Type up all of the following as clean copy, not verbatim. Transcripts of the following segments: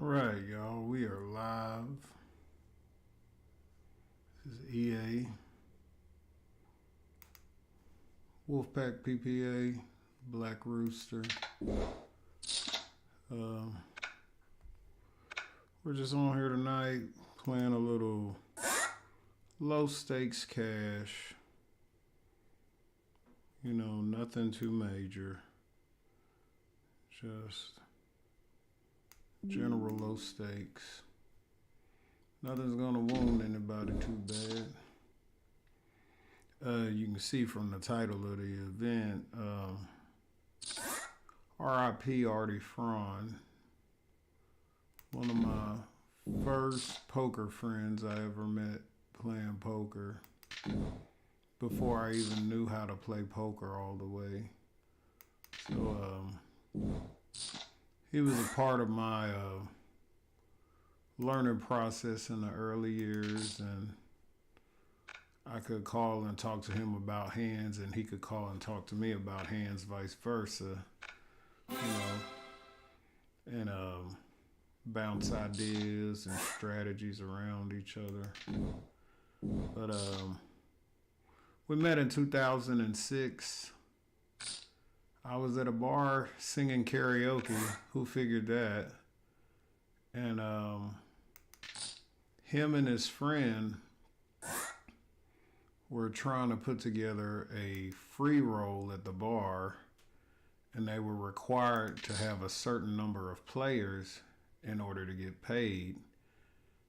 All right, y'all, we are live. This is EA, Wolfpack PPA, Black Rooster. We're just on here tonight playing a little low stakes cash. You know, nothing too major. Just general low stakes. Nothing's gonna wound anybody too bad. You can see from the title of the event, RIP Artie Fron, one of my first poker friends I ever met playing poker before I even knew how to play poker all the way. So he was a part of my learning process in the early years, and I could call and talk to him about hands, and he could call and talk to me about hands, vice versa, you know, and bounce ideas and strategies around each other. But we met in 2006. I was at a bar singing karaoke. Who figured that? And him and his friend were trying to put together a free roll at the bar, and they were required to have a certain number of players in order to get paid,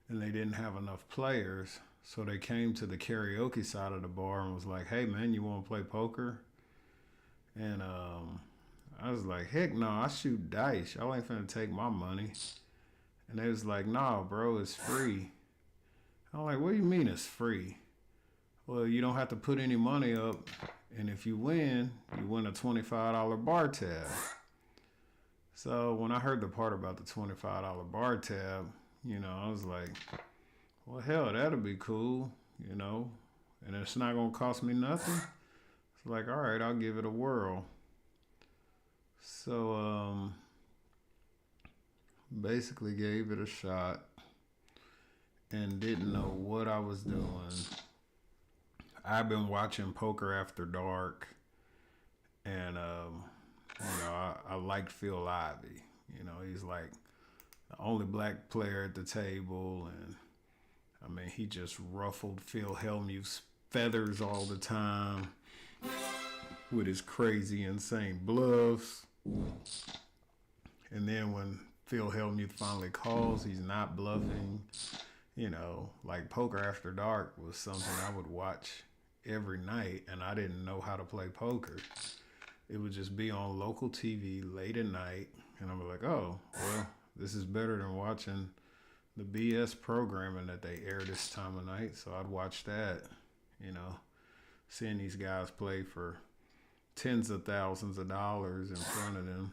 and they didn't have enough players, so they came to the karaoke side of the bar and was like, "Hey man, you want to play poker?" And I was like, "Heck no, I shoot dice. Y'all ain't finna take my money." And they was like, "Nah, bro, it's free." I'm like, "What do you mean it's free?" "Well, you don't have to put any money up, and if you win a $25 bar tab." So when I heard the part about the $25 bar tab, you know, I was like, well, hell, that'll be cool, you know, and it's not gonna cost me nothing. It's like, all right, I'll give it a whirl. So basically gave it a shot and didn't know what I was doing. I've been watching Poker After Dark, and you know, I liked Phil Ivey. You know, he's like the only black player at the table, and I mean, he just ruffled Phil Hellmuth's feathers all the time with his crazy, insane bluffs. And then when Phil Hellmuth finally calls, he's not bluffing. You know, like Poker After Dark was something I would watch every night, and I didn't know how to play poker. It would just be on local TV late at night, and I'm like, oh, well, this is better than watching the BS programming that they air this time of night. So I'd watch that, you know, seeing these guys play for tens of thousands of dollars in front of them,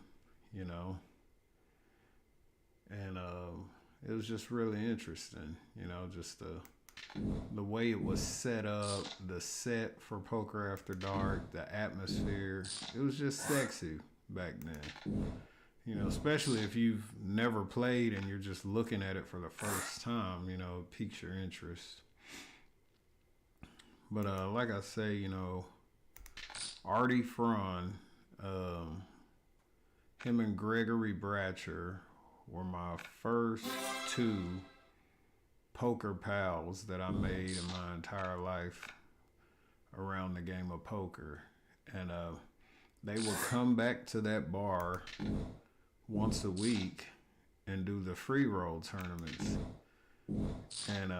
you know. And it was just really interesting, you know, just to the way it was set up, the set for Poker After Dark, the atmosphere, it was just sexy back then. You know, especially if you've never played and you're just looking at it for the first time, you know, it piques your interest. But like I say, you know, Artie Fron, him and Gregory Bratcher were my first two poker pals that I made in my entire life around the game of poker. And they would come back to that bar once a week and do the free roll tournaments. And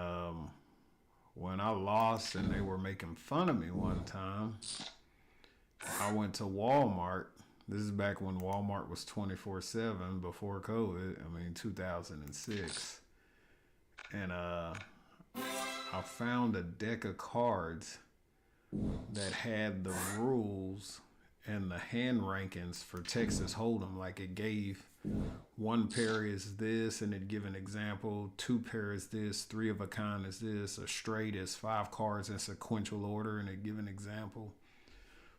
when I lost and they were making fun of me one time, I went to Walmart. This is back when Walmart was 24/7 before COVID. I mean, 2006. And I found a deck of cards that had the rules and the hand rankings for Texas Hold'em. Like, it gave one pair is this, and it'd give an example. Two pair is this, three of a kind is this, a straight is 5 cards in sequential order, and it'd give an example.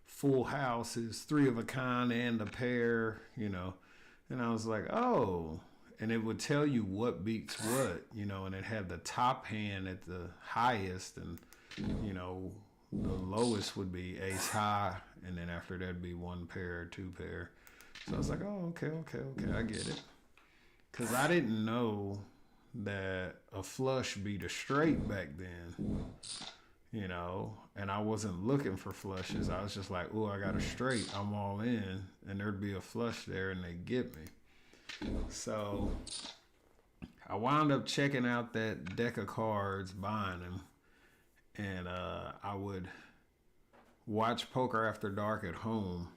Full house is 3 of a kind and a pair, you know. And I was like, oh. And it would tell you what beats what, you know, and it had the top hand at the highest, and, you know, the lowest would be ace high, and then after that would be 1 pair, 2 pair. So I was like, oh, okay, I get it. Because I didn't know that a flush beat a straight back then, you know, and I wasn't looking for flushes. I was just like, oh, I got a straight, I'm all in, and there'd be a flush there, and they'd get me. So I wound up checking out that deck of cards, buying them, and I would watch Poker After Dark at home,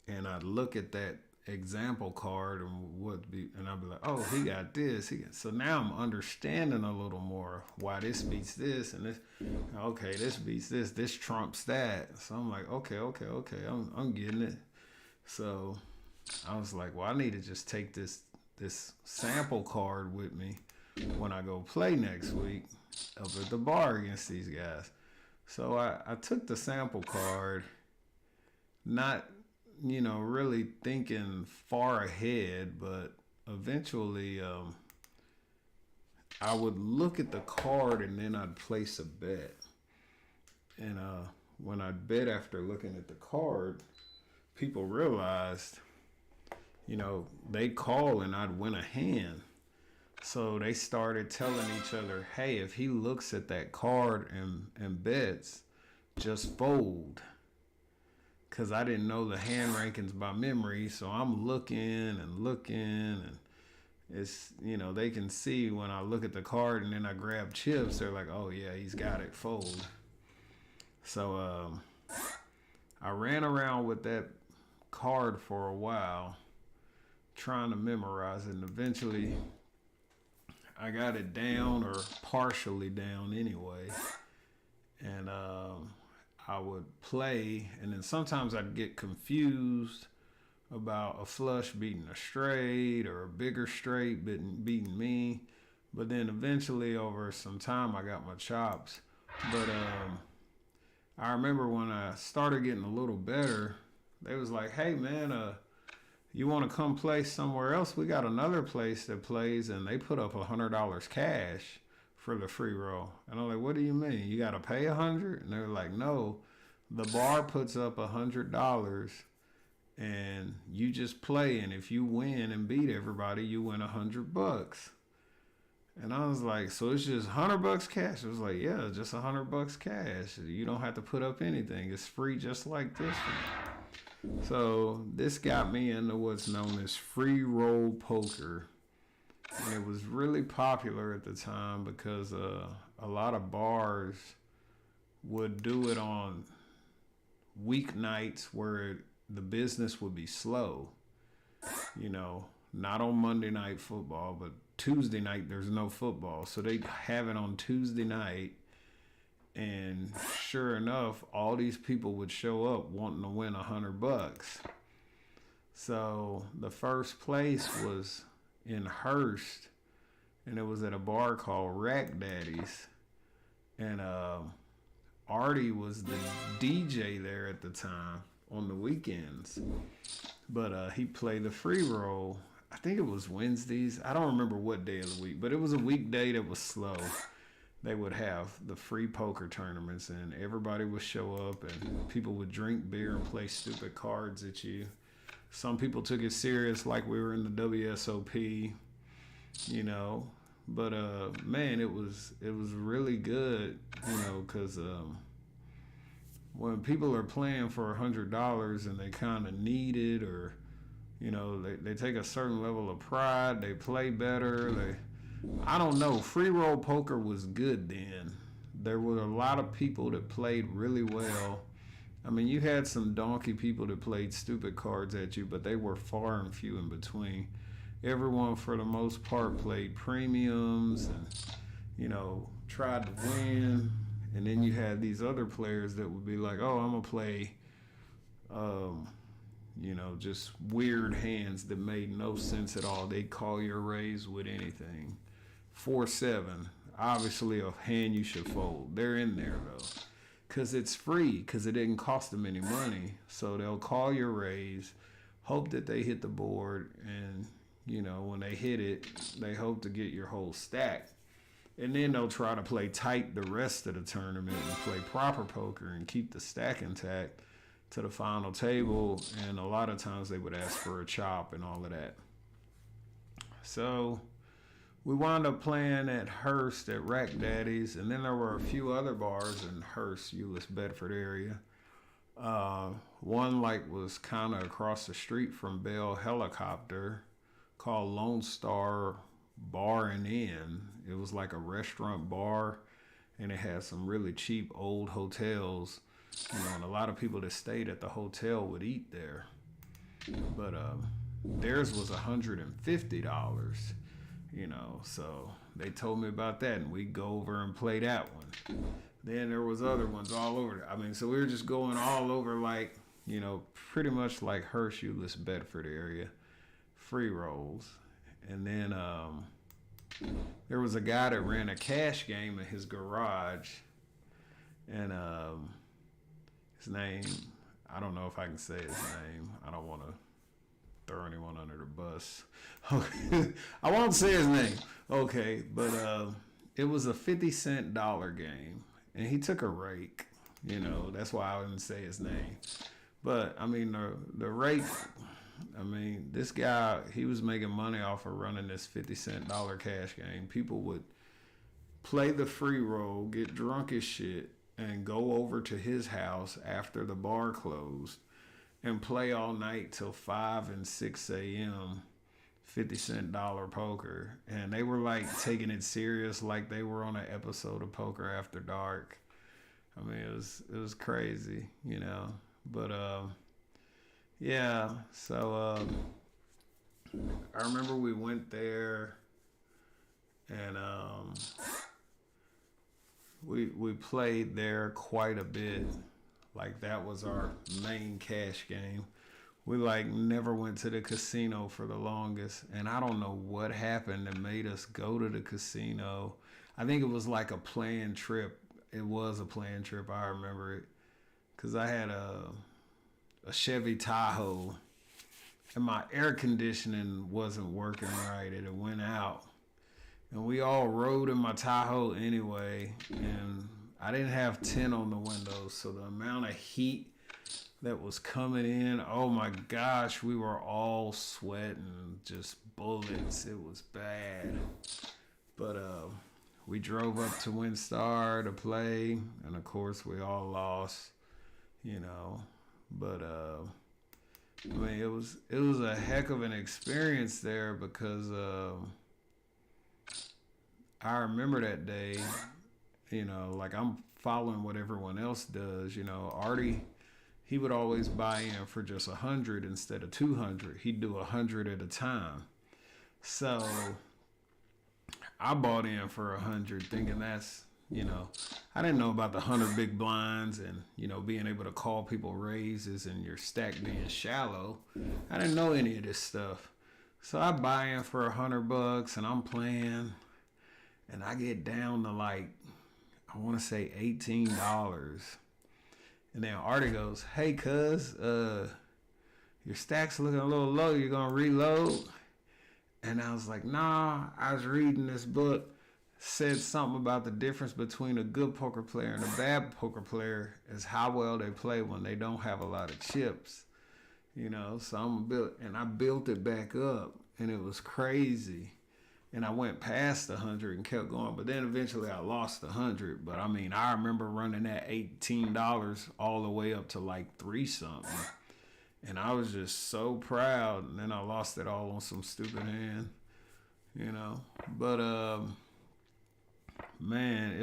and I'd look at that example card and I'd be like, oh, he got this. So now I'm understanding a little more why this beats this, and this. Okay, this beats this. This trumps that. So I'm like, okay. I'm getting it. So I was like, well, I need to just take this sample card with me when I go play next week up at the bar against these guys. So I took the sample card, not, you know, really thinking far ahead, but eventually I would look at the card and then I'd place a bet. And when I'd bet after looking at the card, people realized, you know, they'd call and I'd win a hand. So they started telling each other, hey, if he looks at that card and bets, just fold. Because I didn't know the hand rankings by memory. So I'm looking, and it's, you know, they can see when I look at the card and then I grab chips, they're like, oh, yeah, he's got it, fold. So I ran around with that card for a while, trying to memorize it, and eventually I got it down, or partially down anyway. And I would play, and then sometimes I'd get confused about a flush beating a straight, or a bigger straight beating me. But then eventually, over some time, I got my chops. But I remember when I started getting a little better, they was like, hey man, you want to come play somewhere else? We got another place that plays, and they put up $100 cash for the free roll. And I'm like, what do you mean? You got to pay $100? And they were like, no, the bar puts up $100, and you just play, and if you win and beat everybody, you win $100. And I was like, so it's just $100 cash? It was like, yeah, just $100 cash. You don't have to put up anything. It's free, just like this one. So this got me into what's known as free roll poker. And it was really popular at the time because a lot of bars would do it on weeknights where the business would be slow. You know, not on Monday Night Football, but Tuesday night there's no football. So they'd have it on Tuesday night. And sure enough, all these people would show up wanting to win $100. So the first place was in Hearst, and it was at a bar called Rack Daddy's. and Artie was the DJ there at the time on the weekends. But he played the free roll. I think it was Wednesdays. I don't remember what day of the week, but it was a weekday that was slow. They would have the free poker tournaments, and everybody would show up, and people would drink beer and play stupid cards at you. Some people took it serious, like we were in the WSOP, you know. But man, it was really good, you know, because when people are playing for $100 and they kind of need it, or you know, they take a certain level of pride, they play better. I don't know. Free roll poker was good then. There were a lot of people that played really well. I mean, you had some donkey people that played stupid cards at you, but they were far and few in between. Everyone, for the most part, played premiums and, you know, tried to win. And then you had these other players that would be like, oh, I'm going to play, you know, just weird hands that made no sense at all. They'd call your raise with anything. 4-7, obviously a hand you should fold. They're in there, though, because it's free, because it didn't cost them any money. So they'll call your raise, hope that they hit the board, and, you know, when they hit it, they hope to get your whole stack. And then they'll try to play tight the rest of the tournament and play proper poker and keep the stack intact to the final table. And a lot of times they would ask for a chop and all of that. So we wound up playing at Hearst at Rack Daddy's, and then there were a few other bars in Hearst, Euless, Bedford area. One like was kind of across the street from Bell Helicopter, called Lone Star Bar and Inn. It was like a restaurant bar, and it had some really cheap old hotels, you know, and a lot of people that stayed at the hotel would eat there. But theirs was $150, you know, so they told me about that, and we'd go over and play that one. Then there was other ones all over. I mean, so we were just going all over, like, you know, pretty much like Hearst, Euless, Bedford area, free rolls. And then there was a guy that ran a cash game in his garage, and his name, I don't know if I can say his name. I don't want to throw anyone under the bus. Okay. I won't say his name. Okay, but it was a 50-cent dollar game, and he took a rake. You know, that's why I didn't say his name. But I mean, the rake. I mean, this guy, he was making money off of running this 50-cent dollar cash game. People would play the free roll, get drunk as shit, and go over to his house after the bar closed and play all night till 5 and 6 a.m. 50-cent dollar poker. And they were like taking it serious, like they were on an episode of Poker After Dark. I mean, it was crazy, you know. But yeah, so I remember we went there, and we played there quite a bit. Like, that was our main cash game. We like never went to the casino for the longest, and I don't know what happened that made us go to the casino. I think it was like a planned trip. It was a planned trip. I remember it, because I had a Chevy Tahoe, and my air conditioning wasn't working right. It went out, and we all rode in my Tahoe anyway, and I didn't have tint on the windows, so the amount of heat that was coming in, oh my gosh, we were all sweating, just bullets. It was bad. But we drove up to WinStar to play, and of course we all lost, you know. But I mean, it was a heck of an experience there, because I remember that day, you know, like I'm following what everyone else does. You know, Artie, he would always buy in for just 100 instead of 200. He'd do 100 at a time. So I bought in for 100, thinking that's, you know, I didn't know about the 100 big blinds and, you know, being able to call people raises and your stack being shallow. I didn't know any of this stuff. So I buy in for $100 and I'm playing, and I get down to like, I want to say $18. And then Artie goes, hey, cuz, your stack's looking a little low. You're going to reload? And I was like, nah, I was reading this book. Said something about the difference between a good poker player and a bad poker player is how well they play when they don't have a lot of chips. So I built it back up, and it was crazy. And I went past 100 and kept going, but then eventually I lost 100. But I remember running that $18 all the way up to like 3 something, and I was just so proud. And then I lost it all on some stupid hand, But man,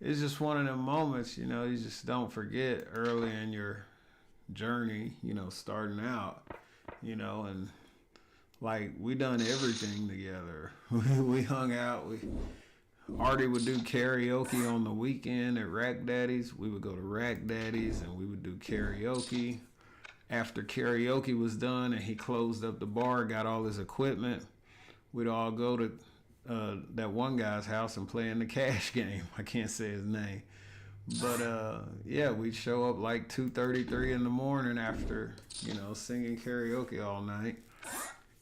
it's just one of them moments, you just don't forget early in your journey, starting out, and like we done everything together. We hung out. Artie would do karaoke on the weekend at Rack Daddy's. We would go to Rack Daddy's and we would do karaoke. After karaoke was done and he closed up the bar, got all his equipment, we'd all go to that one guy's house and play in the cash game. I can't say his name. But yeah, we'd show up like 2:33 in the morning after, singing karaoke all night.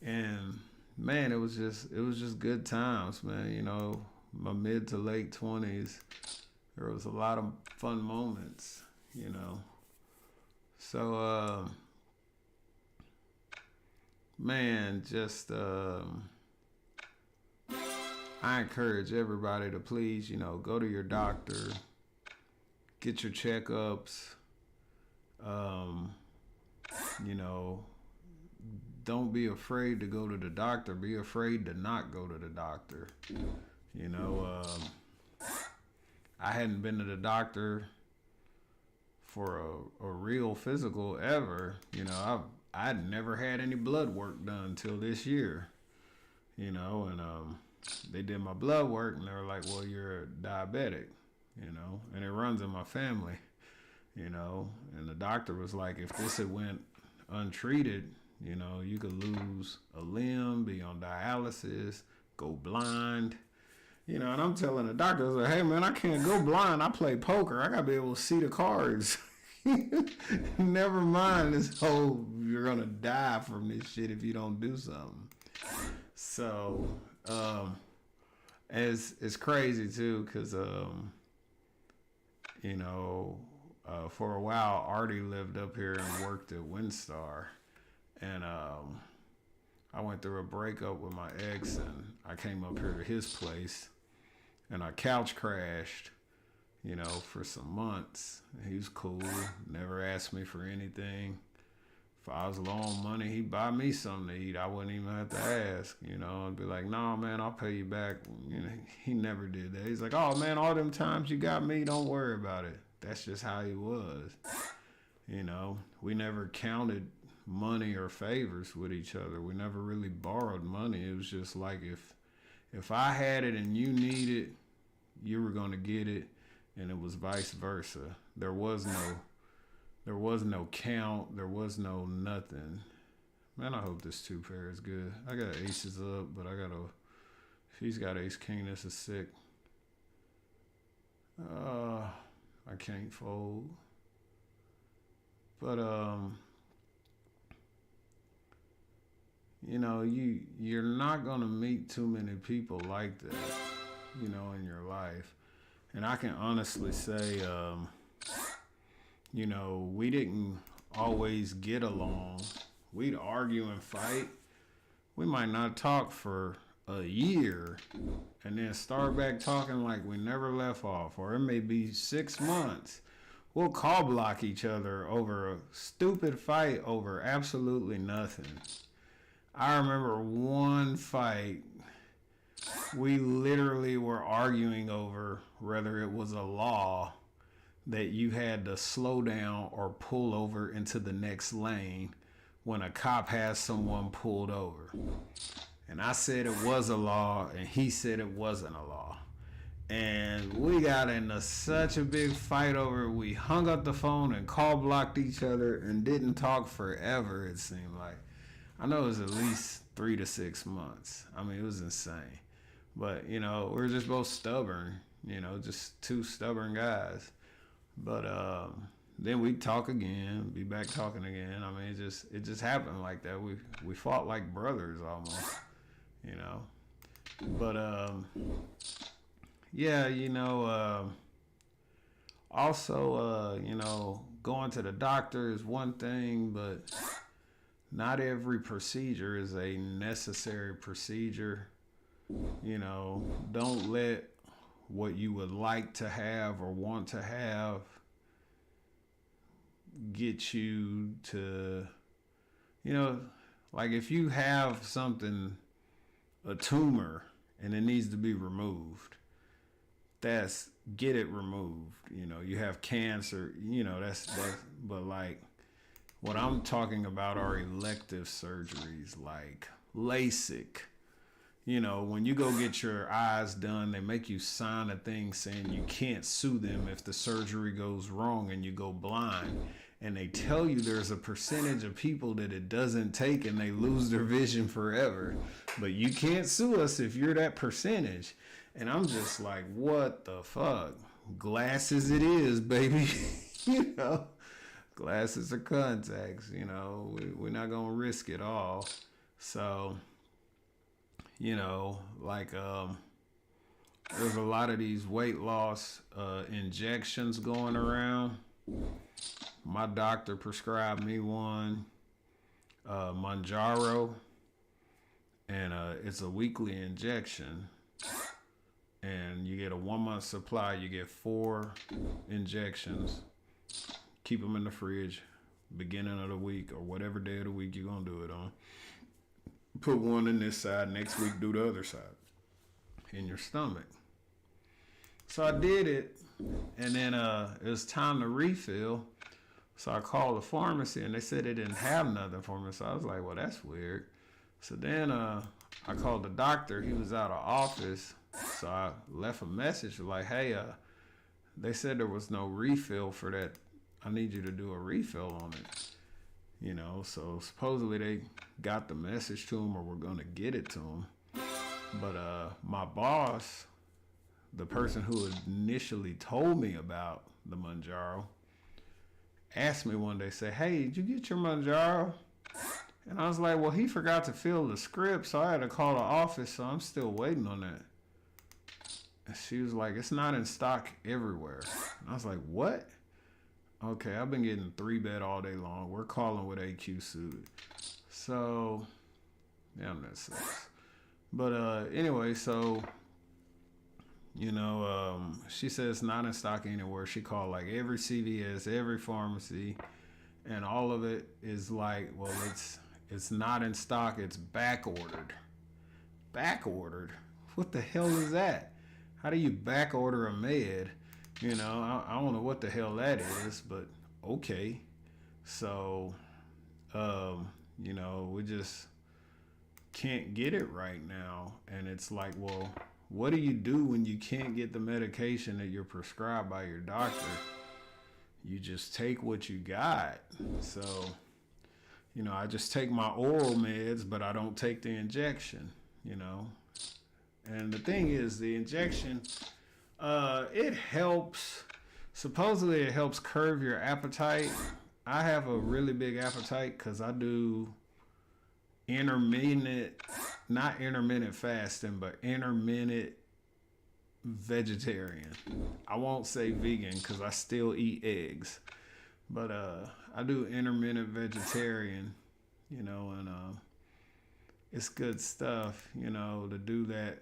And man, it was just good times, man. My mid to late 20s, there was a lot of fun moments, So man, just I encourage everybody to please, go to your doctor, get your checkups, don't be afraid to go to the doctor. Be afraid to not go to the doctor. I hadn't been to the doctor for a real physical ever. I'd never had any blood work done till this year. And they did my blood work and they were like, well, you're diabetic, and it runs in my family, and the doctor was like, if this had went untreated, you could lose a limb, be on dialysis, go blind, and I'm telling the doctor, I was like, hey man, I can't go blind. I play poker. I gotta be able to see the cards. Never mind this whole, you're gonna die from this shit if you don't do something. So, it's crazy too, because, for a while, Artie lived up here and worked at WinStar. And I went through a breakup with my ex, and I came up here to his place, and I couch crashed, for some months. He was cool, never asked me for anything. If I was low on money, he'd buy me something to eat. I wouldn't even have to ask, I'd be like, nah, man, I'll pay you back. He never did that. He's like, oh, man, all them times you got me, don't worry about it. That's just how he was. We never counted money or favors with each other. We never really borrowed money. It was just like if I had it and you needed, you were going to get it, and it was vice versa. There was no count. There was no nothing. Man, I hope this 2-pair is good. I got aces up, but if he's got ace king, this is sick. I can't fold. But you're not gonna meet too many people like that, in your life. And I can honestly say, we didn't always get along. We'd argue and fight. We might not talk for a year and then start back talking like we never left off, or it may be 6 months. We'll call block each other over a stupid fight over absolutely nothing. I remember one fight, we literally were arguing over whether it was a law that you had to slow down or pull over into the next lane when a cop has someone pulled over. And I said it was a law, and he said it wasn't a law. And we got into such a big fight over it. We hung up the phone and call blocked each other and didn't talk forever, it seemed like. I know it was at least 3 to 6 months. It was insane. But, we're just both stubborn. Just two stubborn guys. But then we talk again, be back talking again. I mean, it just happened like that. We fought like brothers almost, you know. But yeah, also, going to the doctor is one thing, but not every procedure is a necessary procedure. Don't let what you would like to have or want to have get you to, like if you have something, a tumor, and it needs to be removed, get it removed. You have cancer, that's, but like what I'm talking about are elective surgeries like LASIK. When you go get your eyes done, they make you sign a thing saying you can't sue them if the surgery goes wrong and you go blind. And they tell you there's a percentage of people that it doesn't take and they lose their vision forever. But you can't sue us if you're that percentage. And I'm just like, what the fuck? Glasses it is, baby. Glasses or contacts, we're not going to risk it all. So, like there's a lot of these weight loss injections going around. My doctor prescribed me one, Manjaro, and it's a weekly injection. And you get a 1 month supply. You get 4 injections. Keep them in the fridge, beginning of the week or whatever day of the week you're going to do it on. Put one in this side, next week do the other side in your stomach. So I did it, and then it was time to refill. So I called the pharmacy, and they said they didn't have nothing for me. So I was like, well, that's weird. So then I called the doctor. He was out of office. So I left a message like, hey, they said there was no refill for that. I need you to do a refill on it. So supposedly they got the message to him or were going to get it to him. But my boss, the person who initially told me about the Manjaro, asked me one day, say, hey, did you get your Manjaro? And I was like, well, he forgot to fill the script, so I had to call the office, so I'm still waiting on that. And she was like, it's not in stock everywhere. And I was like, what? Okay, I've been getting 3-bet all day long. We're calling with AQ suited. So, damn, that sucks. But anyway, so, she says it's not in stock anywhere. She called like every CVS, every pharmacy, and all of it is like, well, it's not in stock. It's back ordered. Back ordered? What the hell is that? How do you back order a med? I don't know what the hell that is, but okay. So, we just can't get it right now. And it's like, well, what do you do when you can't get the medication that you're prescribed by your doctor? You just take what you got. So, I just take my oral meds, but I don't take the injection, And the thing is, the injection, it helps. Supposedly it helps curb your appetite. I have a really big appetite because I do not intermittent fasting, but intermittent vegetarian. I won't say vegan because I still eat eggs, but I do intermittent vegetarian, and it's good stuff, to do that,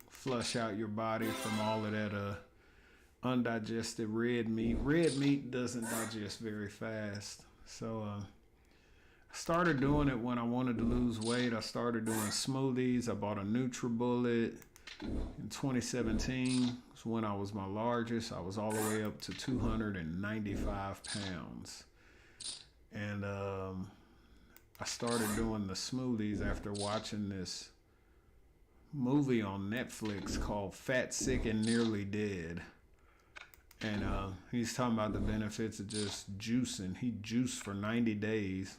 flush out your body from all of that undigested red meat. Red meat doesn't digest very fast, so I started doing it when I wanted to lose weight. I started doing smoothies. I bought a NutriBullet in 2017. It's when I was my largest. I was all the way up to 295 pounds. And I started doing the smoothies after watching this movie on Netflix called Fat, Sick, and Nearly Dead. And he's talking about the benefits of just juicing. He juiced for 90 days.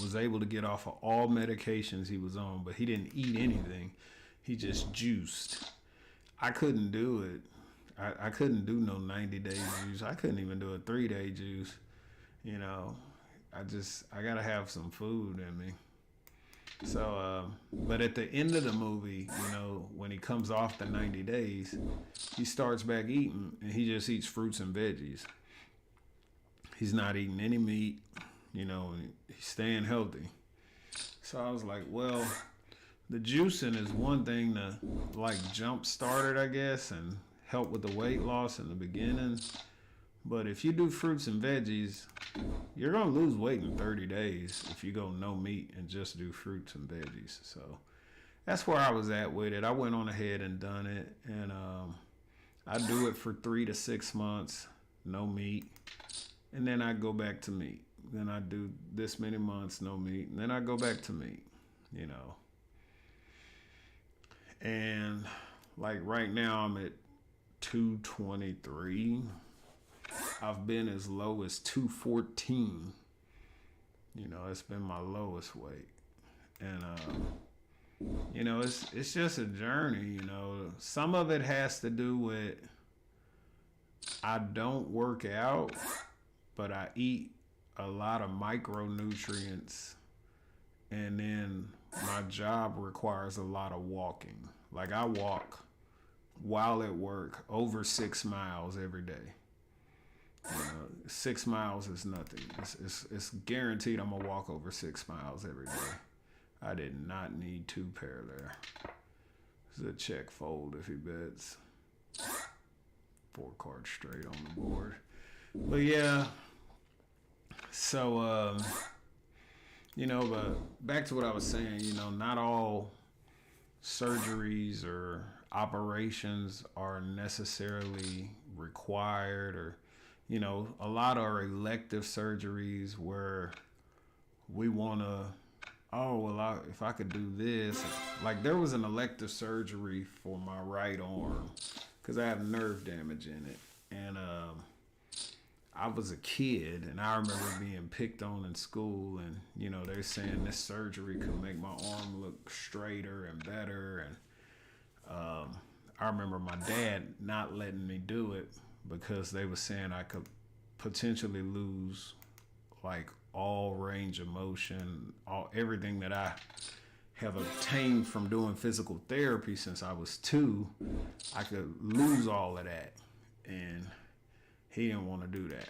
Was able to get off of all medications he was on, but he didn't eat anything. He just juiced. I couldn't do it. I couldn't do no 90-day juice. I couldn't even do a 3-day juice. You know, I gotta have some food in me. So, but at the end of the movie, you know, when he comes off the 90 days, he starts back eating and he just eats fruits and veggies. He's not eating any meat, you know, and he's staying healthy. So I was like, well, the juicing is one thing to like jump start it, I guess, and help with the weight loss in the beginning. But if you do fruits and veggies, you're going to lose weight in 30 days if you go no meat and just do fruits and veggies. So that's where I was at with it. I went on ahead and done it. And I do it for 3 to 6 months, no meat. And then I go back to meat. Then I do this many months, no meat. And then I go back to meat, you know. And like right now, I'm at 223. I've been as low as 214. You know, it's been my lowest weight. And, you know, it's just a journey, you know. Some of it has to do with I don't work out, but I eat a lot of micronutrients. And then my job requires a lot of walking. Like I walk while at work over 6 miles every day. 6 miles is nothing. It's guaranteed I'm gonna walk over 6 miles every day. I did not need 2 pair there. It's a check fold if he bets. 4 cards straight on the board. But yeah. So you know, but back to what I was saying, you know, not all surgeries or operations are necessarily required, or you know, a lot are elective surgeries where we want to, oh, well, if I could do this. Like there was an elective surgery for my right arm because I have nerve damage in it. And I was a kid and I remember being picked on in school, and, you know, they're saying this surgery could make my arm look straighter and better. And I remember my dad not letting me do it because they were saying I could potentially lose like all range of motion, everything that I have obtained from doing physical therapy since I was 2. I could lose all of that, and he didn't want to do that.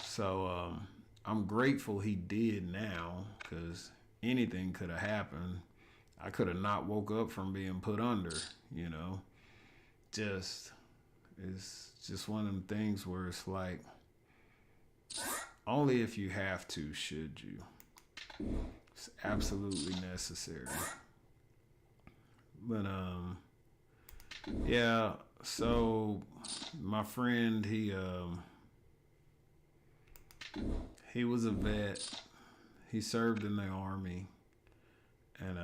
So I'm grateful he did now, because anything could have happened. I could have not woke up from being put under, you know. It's just one of them things where it's like, only if you have to should you. It's absolutely necessary. But yeah, so my friend, he was a vet. He served in the Army, and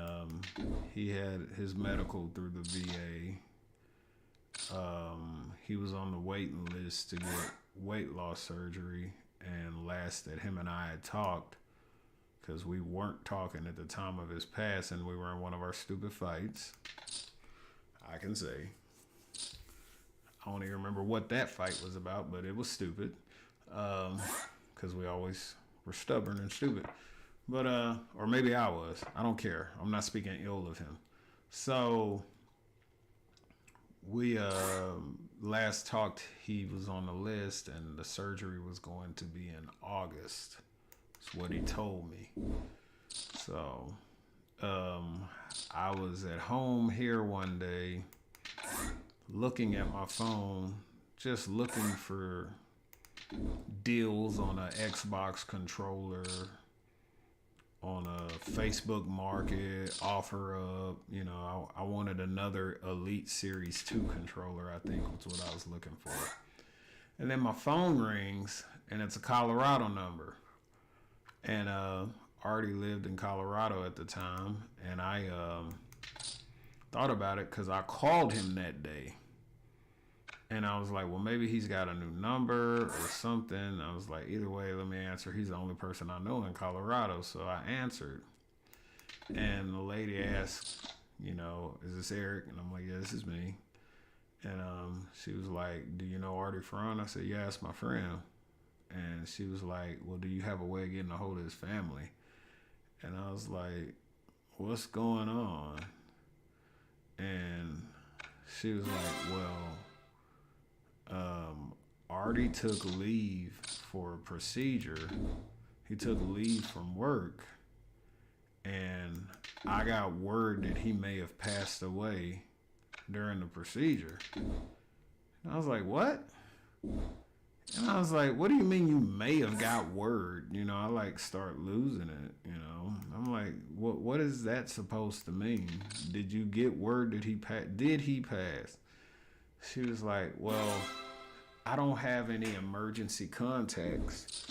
he had his medical through the VA. He was on the waiting list to get weight loss surgery, and last that him and I had talked, because we weren't talking at the time of his passing, we were in one of our stupid fights. I can say. I don't even remember what that fight was about, but it was stupid. Because we always were stubborn and stupid. But, or maybe I was. I don't care. I'm not speaking ill of him. So, we last talked, he was on the list, and the surgery was going to be in August. That's what he told me. So, I was at home here one day, looking at my phone, just looking for deals on an Xbox controller, on a Facebook Market, OfferUp. You know, I wanted another Elite Series 2 controller, I think was what I was looking for. And then my phone rings, and it's a Colorado number. And Artie lived in Colorado at the time, and I thought about it because I called him that day. And I was like, well, maybe he's got a new number or something. I was like, either way, let me answer. He's the only person I know in Colorado. So I answered. And the lady asked, Is this Eric? And I'm like, yeah, this is me. And she was like, do you know Artie Fron? I said, yeah, it's my friend. And she was like, well, do you have a way of getting a hold of his family? And I was like, what's going on? And she was like, well, Artie took leave for a procedure. He took leave from work. And I got word that he may have passed away during the procedure. And I was like, what? And I was like, what do you mean you may have got word? I like start losing it, I'm like, what is that supposed to mean? Did you get word that did he pass? She was like, well, I don't have any emergency contacts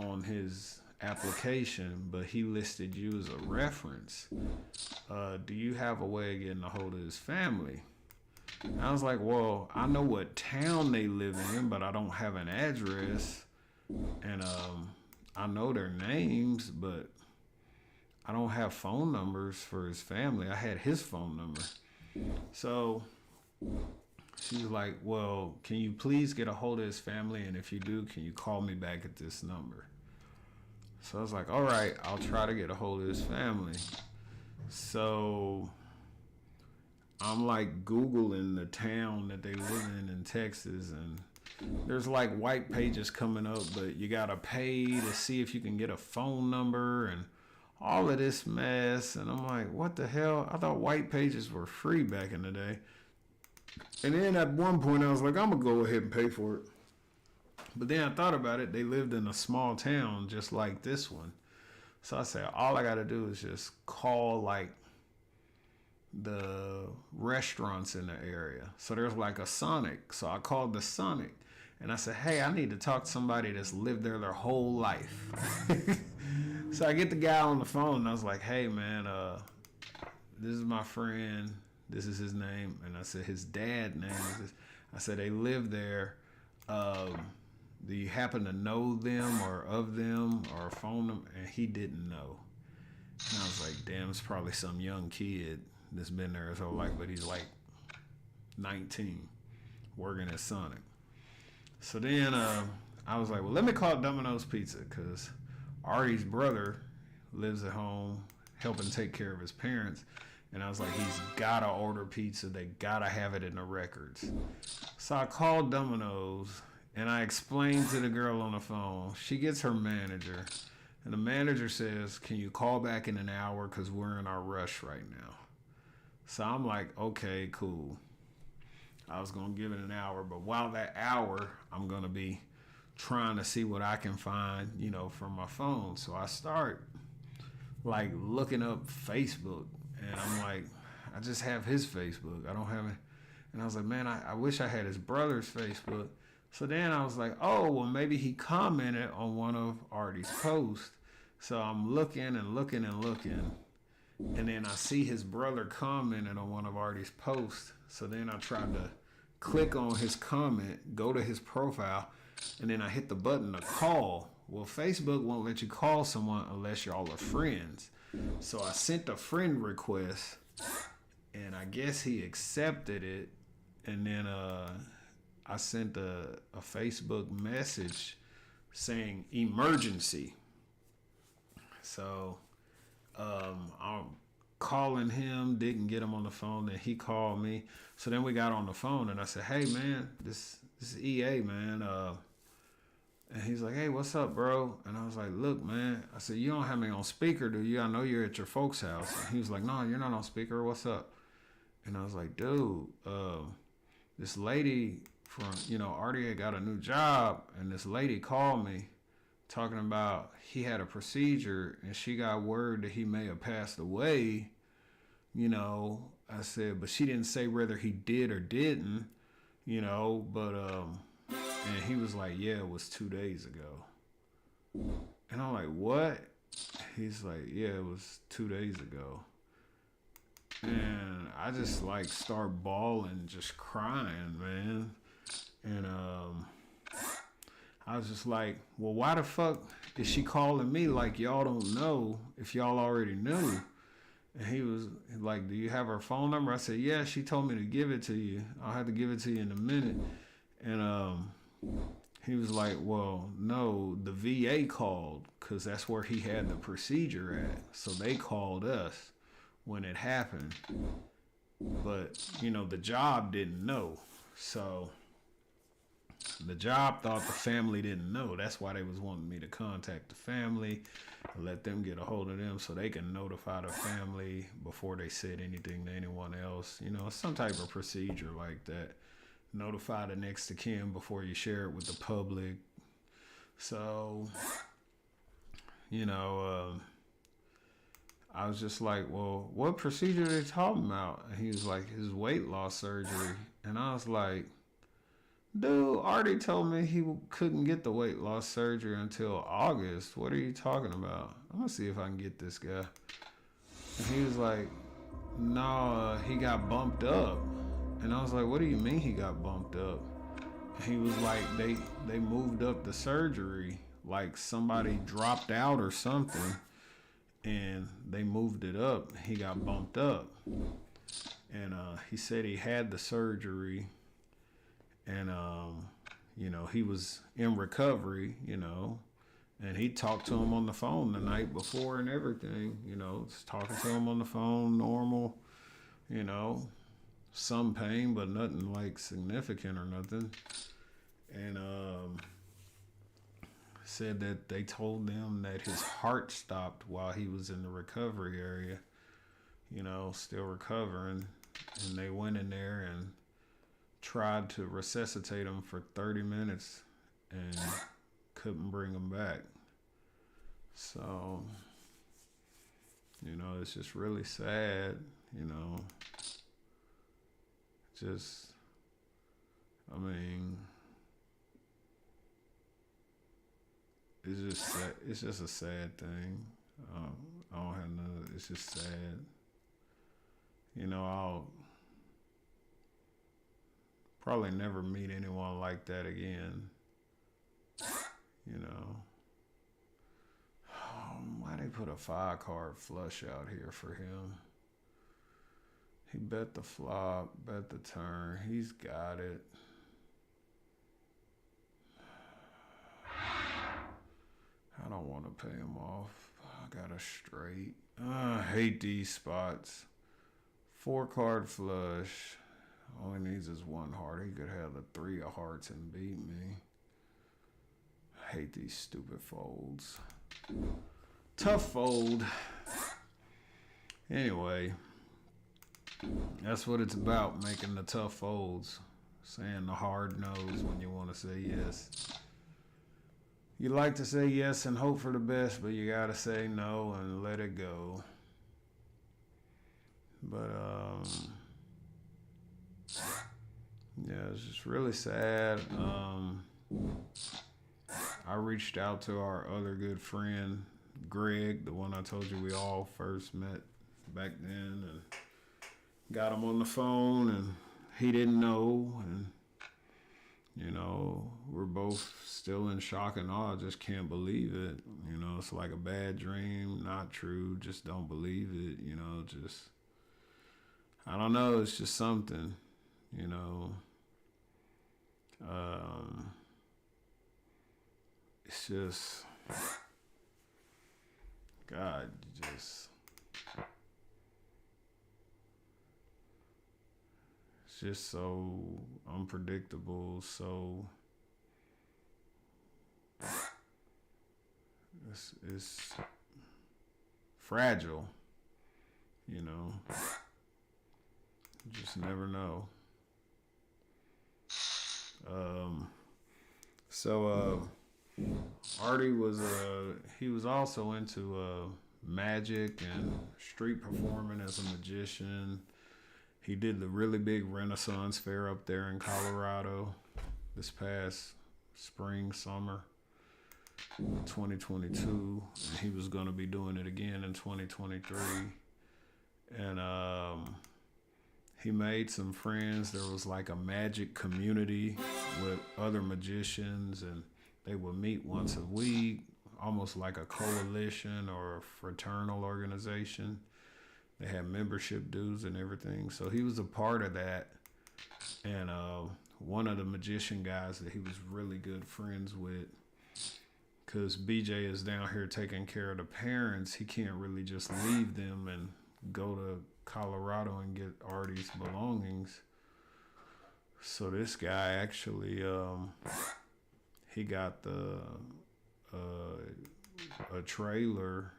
on his application, but he listed you as a reference. Do you have a way of getting a hold of his family? And I was like, well, I know what town they live in, but I don't have an address. And I know their names, but I don't have phone numbers for his family. I had his phone number. So she was like, well, can you please get a hold of his family? And if you do, can you call me back at this number? So I was like, all right, I'll try to get a hold of his family. So I'm like Googling the town that they live in Texas, and there's like white pages coming up, but you gotta pay to see if you can get a phone number and all of this mess. And I'm like, what the hell? I thought white pages were free back in the day. And then at one point I was like, I'm gonna go ahead and pay for it. But then I thought about it. They lived in a small town just like this one. So I said, all I gotta do is just call like the restaurants in the area. So there's like a Sonic. So I called the Sonic and I said, hey, I need to talk to somebody that's lived there their whole life. So I get the guy on the phone and I was like, hey man, this is my friend. This is his name. And I said, his dad name is this. I said, they live there. Do you happen to know them or of them or phone them? And he didn't know. And I was like, damn, it's probably some young kid that's been there his whole life, but he's like 19 working at Sonic. So then I was like, well, let me call Domino's Pizza because Artie's brother lives at home helping take care of his parents. And I was like, he's got to order pizza. They got to have it in the records. So I called Domino's and I explained to the girl on the phone. She gets her manager. And the manager says, can you call back in an hour because we're in our rush right now. So I'm like, okay, cool. I was going to give it an hour. But while that hour, I'm going to be trying to see what I can find, from my phone. So I start like looking up Facebook. And I'm like, I just have his Facebook. I don't have it. And I was like, man, I wish I had his brother's Facebook. So then I was like, oh, well, maybe he commented on one of Artie's posts. So I'm looking and looking and looking. And then I see his brother commented on one of Artie's posts. So then I tried to click on his comment, go to his profile, and then I hit the button to call. Well, Facebook won't let you call someone unless y'all are friends. So I sent a friend request, and I guess he accepted it. And then I sent a Facebook message saying emergency. So I'm calling him, didn't get him on the phone. Then he called me. So then we got on the phone, and I said, hey, man, this is EA, man. And he's like, hey, what's up, bro? And I was like, look, man. I said, you don't have me on speaker, do you? I know you're at your folks' house. And he was like, no, you're not on speaker. What's up? And I was like, dude, this lady from, Artie had got a new job. And this lady called me talking about he had a procedure and she got word that he may have passed away. I said, but she didn't say whether he did or didn't, but, and he was like, yeah, it was 2 days ago. And I'm like, what? He's like, yeah, it was 2 days ago. And I just like start bawling, just crying, man. And I was just like, well, why the fuck is she calling me like y'all don't know if y'all already knew? And he was like, "Do you have her phone number?" I said, "Yeah." She told me to give it to you. I'll have to give it to you in a minute. And he was like, "Well, no, the VA called because that's where he had the procedure at. So they called us when it happened. But, the job didn't know. So the job thought the family didn't know. That's why they was wanting me to contact the family, let them get a hold of them so they can notify the family before they said anything to anyone else. Some type of procedure like that. Notify the next of kin before you share it with the public. So, I was just like, well, what procedure are they talking about? And he was like, his weight loss surgery. And I was like, dude, Artie told me he couldn't get the weight loss surgery until August. What are you talking about? I'm going to see if I can get this guy. And he was like, no, he got bumped up. And I was like, what do you mean he got bumped up? And he was like, they moved up the surgery. Like somebody dropped out or something. And they moved it up. He got bumped up. And he said he had the surgery. And, he was in recovery, and he talked to him on the phone the night before and everything, just talking to him on the phone, normal, some pain, but nothing like significant or nothing. And said that they told them that his heart stopped while he was in the recovery area, still recovering. And they went in there and tried to resuscitate him for 30 minutes and couldn't bring him back. So, it's just really sad, just, it's just a sad thing. I don't have none. It's just sad. I'll probably never meet anyone like that again. Why they put a 5-card flush out here for him? He bet the flop, bet the turn. He's got it. I don't want to pay him off. I got a straight. I hate these spots. 4-card flush. All he needs is 1 heart. He could have the 3 of hearts and beat me. I hate these stupid folds. Tough fold. Anyway, that's what it's about, making the tough folds. Saying the hard no's when you want to say yes. You like to say yes and hope for the best, but you gotta say no and let it go. But yeah, it's just really sad. I reached out to our other good friend, Greg, the one I told you we all first met back then, and got him on the phone, and he didn't know, and we're both still in shock and awe. Just can't believe it. It's like a bad dream, not true. Just don't believe it. Just, I don't know. It's just something, it's just, God, it's just so unpredictable, so it's fragile, you just never know. Artie was he was also into magic and street performing as a magician. He did the really big Renaissance fair up there in Colorado this past spring, summer 2022. And he was going to be doing it again in 2023. And he made some friends. There was like a magic community with other magicians, and they would meet once a week, almost like a coalition or a fraternal organization. They had membership dues and everything. So he was a part of that. And one of the magician guys that he was really good friends with, because BJ is down here taking care of the parents, he can't really just leave them and go to Colorado and get Artie's belongings. So this guy actually, he got a trailer,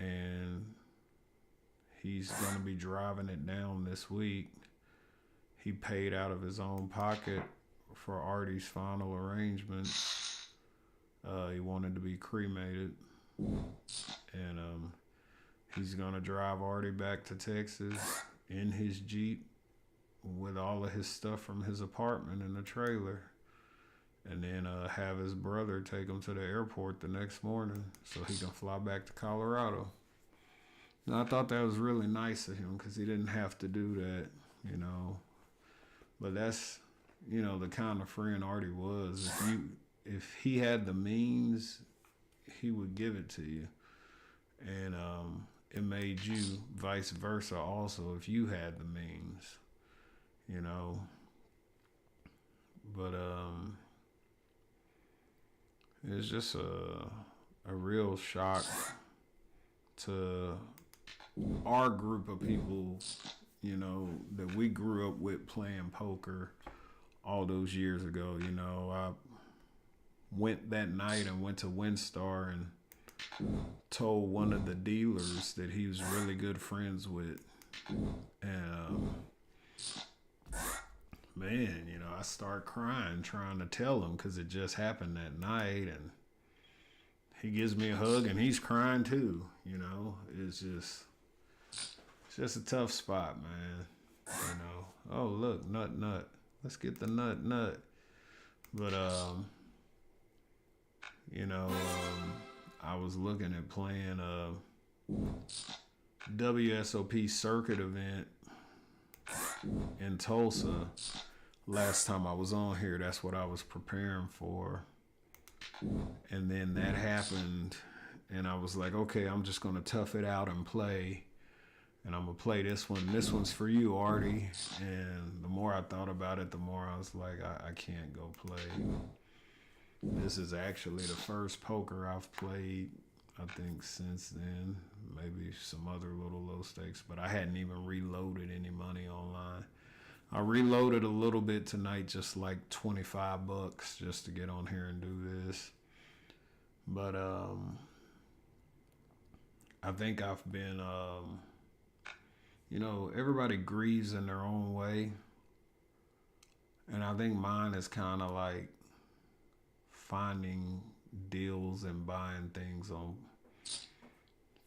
and he's going to be driving it down this week. He paid out of his own pocket for Artie's final arrangements. He wanted to be cremated, and he's going to drive Artie back to Texas in his Jeep with all of his stuff from his apartment in the trailer, and then have his brother take him to the airport the next morning so he can fly back to Colorado. And I thought that was really nice of him, because he didn't have to do that, you know. But that's, you know, the kind of friend Artie was. If he had the means, he would give it to you. And it made you vice versa also if you had the means, you know. But it's just a real shock to our group of people, you know, that we grew up with playing poker all those years ago. You know, I went that night and went to WinStar and told one of the dealers that he was really good friends with. And, man, you know, I start crying trying to tell him, because it just happened that night. And he gives me a hug and he's crying too, you know. It's just a tough spot, man. You know, oh, look, nut. Let's get the nut. But, you know, I was looking at playing a WSOP circuit event in Tulsa last time I was on here. That's what I was preparing for. And then that happened, and I was like, okay, I'm just going to tough it out and play. And I'm going to play this one. This one's for you, Artie. And the more I thought about it, the more I was like, I can't go play. This is actually the first poker I've played, I think, since then. Maybe some other little low stakes, but I hadn't even reloaded any money online. I reloaded a little bit tonight, just like $25 just to get on here and do this. But I think I've been, you know, everybody grieves in their own way. And I think mine is kind of like finding deals and buying things on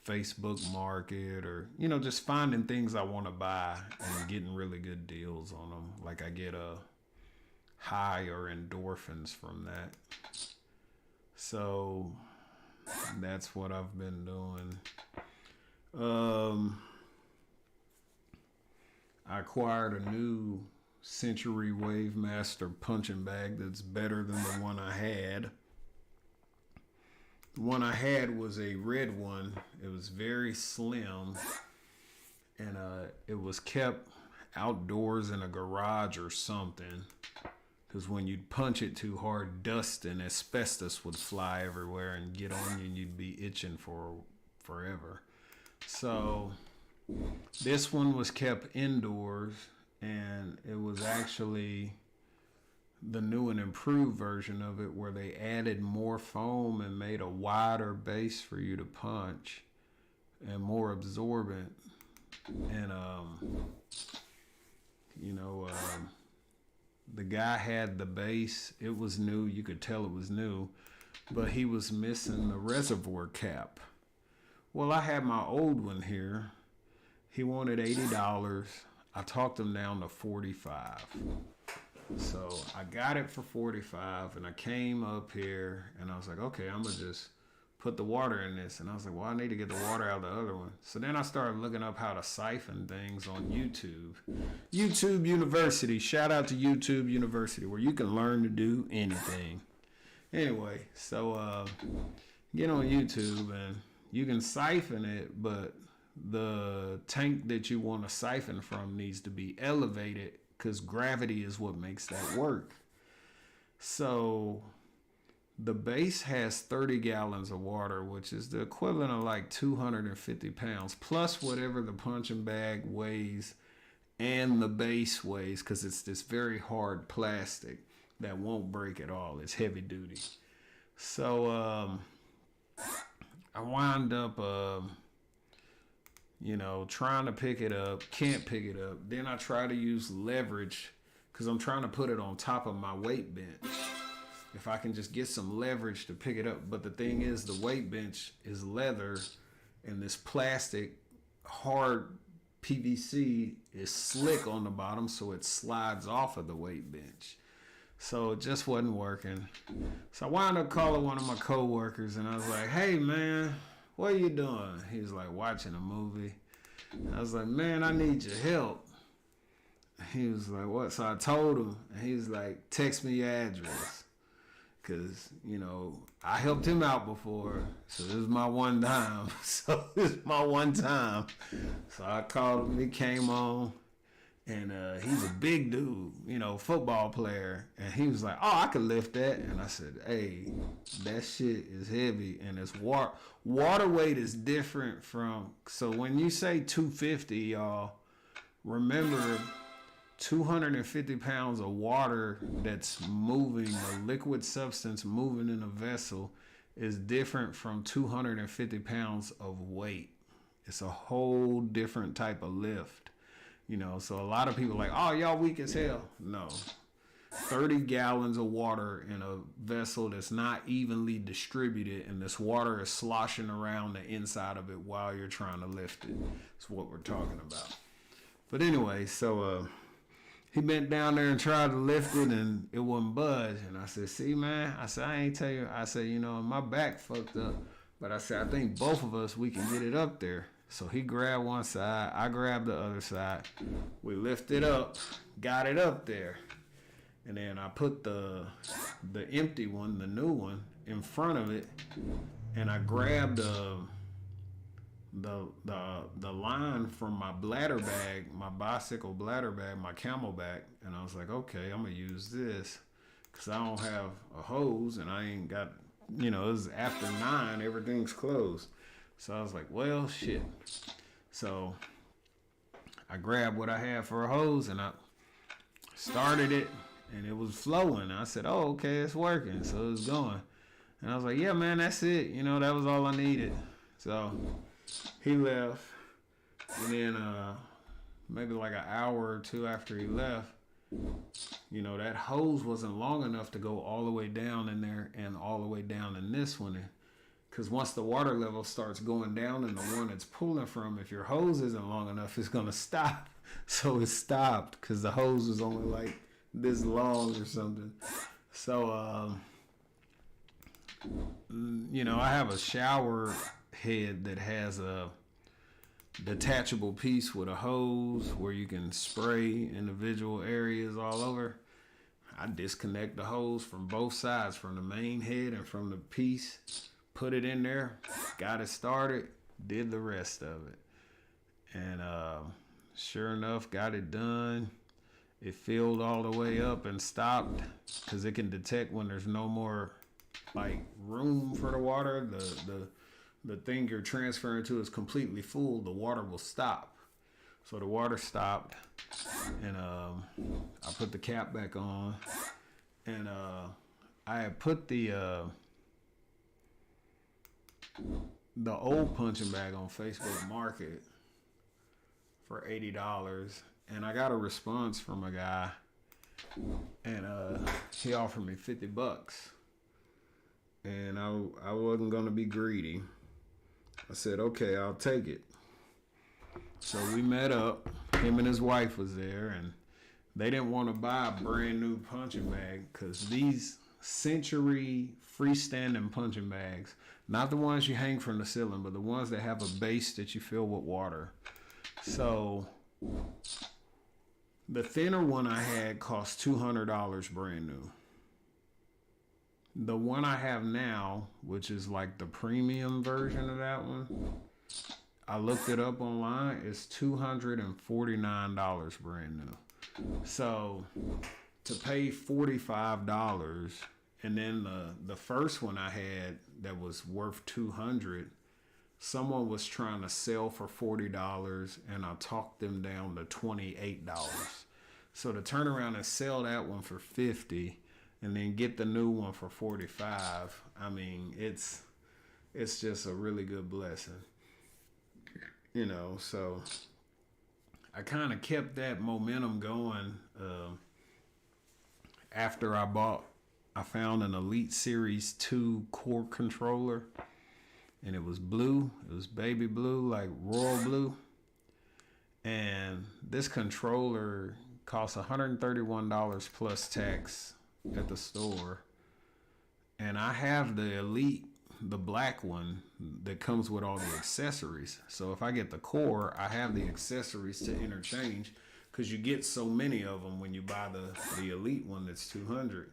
Facebook Market, or, you know, just finding things I want to buy and getting really good deals on them. Like I get a high or endorphins from that. So that's what I've been doing. I acquired a new Century Wave Master punching bag that's better than the one I had. The one I had was a red one. It was very slim, and it was kept outdoors in a garage or something, because when you'd punch it too hard, dust and asbestos would fly everywhere and get on you, and you'd be itching for forever. So this one was kept indoors, and it was actually the new and improved version of it, where they added more foam and made a wider base for you to punch and more absorbent. And you know, the guy had the base. It was new. You could tell it was new, but he was missing the reservoir cap. Well, I had my old one here. He wanted $80. I talked him down to $45. So I got it for $45, and I came up here and I was like, okay, I'm gonna just put the water in this. And I was like, well, I need to get the water out of the other one. So then I started looking up how to siphon things on YouTube. YouTube University. Shout out to YouTube University, where you can learn to do anything. Anyway, so get on YouTube and you can siphon it, but the tank that you want to siphon from needs to be elevated because gravity is what makes that work. So the base has 30 gallons of water, which is the equivalent of like 250 pounds, plus whatever the punching bag weighs and the base weighs, because it's this very hard plastic that won't break at all. It's heavy duty. So I wind up, trying to pick it up, can't pick it up. Then I try to use leverage because I'm trying to put it on top of my weight bench. If I can just get some leverage to pick it up. But the thing is, the weight bench is leather and this plastic hard PVC is slick on the bottom, so it slides off of the weight bench. So it just wasn't working. So I wound up calling one of my coworkers and I was like, hey man, what are you doing? He was like, watching a movie. I was like, man, I need your help. He was like, what? So I told him and he was like, text me your address. Cause, I helped him out before. So this is my one time. So I called him, he came on. And he's a big dude, football player. And he was like, oh, I could lift that. And I said, hey, that shit is heavy. And it's water weight is different from. So when you say 250, y'all, remember 250 pounds of water that's moving, a liquid substance moving in a vessel, is different from 250 pounds of weight. It's a whole different type of lift. So a lot of people are like, oh, y'all weak as hell. No. 30 gallons of water in a vessel that's not evenly distributed, and this water is sloshing around the inside of it while you're trying to lift it. That's what we're talking about. But anyway, so he bent down there and tried to lift it, and it wouldn't budge. And I said, see, man, I said, I ain't tell you. I said, my back fucked up. But I said, I think both of us, we can get it up there. So he grabbed one side, I grabbed the other side. We lifted up, got it up there. And then I put the empty one, the new one, in front of it. And I grabbed the line from my bladder bag, my bicycle bladder bag, my camelback. And I was like, okay, I'm going to use this. Because I don't have a hose and I ain't got, it was after 9, everything's closed. So I was like, well, shit. So I grabbed what I had for a hose and I started it and it was flowing. I said, oh, okay, it's working. So it was going. And I was like, yeah, man, that's it. That was all I needed. So he left. And then maybe like an hour or two after he left, that hose wasn't long enough to go all the way down in there and all the way down in this one. Because once the water level starts going down in the one it's pulling from, if your hose isn't long enough, it's going to stop. So it stopped because the hose was only like this long or something. So, I have a shower head that has a detachable piece with a hose where you can spray individual areas all over. I disconnect the hose from both sides, from the main head and from the piece. Put it in there, got it started, did the rest of it. And sure enough, got it done. It filled all the way up and stopped because it can detect when there's no more room for the water. The thing you're transferring to is completely full. The water will stop. So the water stopped and I put the cap back on and I had put the old punching bag on Facebook Market for $80, and I got a response from a guy, and he offered me $50, and I wasn't gonna be greedy. I said, okay, I'll take it. So we met up. Him and his wife was there, and they didn't want to buy a brand new punching bag because these Century freestanding punching bags, not the ones you hang from the ceiling, but the ones that have a base that you fill with water. So the thinner one I had cost $200 brand new. The one I have now, which is like the premium version of that one, I looked it up online. It's $249 brand new. So to pay $45, and then the first one I had that was worth $200, someone was trying to sell for $40, and I talked them down to $28. So to turn around and sell that one for $50, and then get the new one for $45, I mean, it's just a really good blessing, you know. So I kind of kept that momentum going. After I found an Elite Series 2 core controller, and it was blue. It was baby blue, like royal blue. And this controller cost $131 plus tax at the store. And I have the Elite, the black one that comes with all the accessories. So if I get the core, I have the accessories to interchange, because you get so many of them when you buy the Elite one that's $200.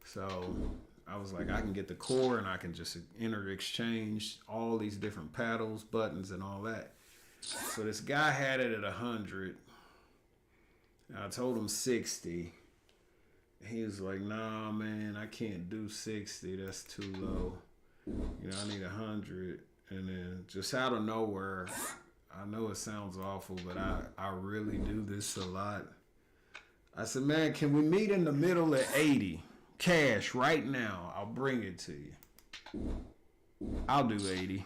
So I was like, I can get the core and I can just exchange all these different paddles, buttons, and all that. So this guy had it at $100. I told him $60. He was like, nah, man, I can't do $60. That's too low. You know, I need $100. And then just out of nowhere, I know it sounds awful, but I really do this a lot. I said, man, can we meet in the middle at 80? Cash right now. I'll bring it to you. I'll do 80.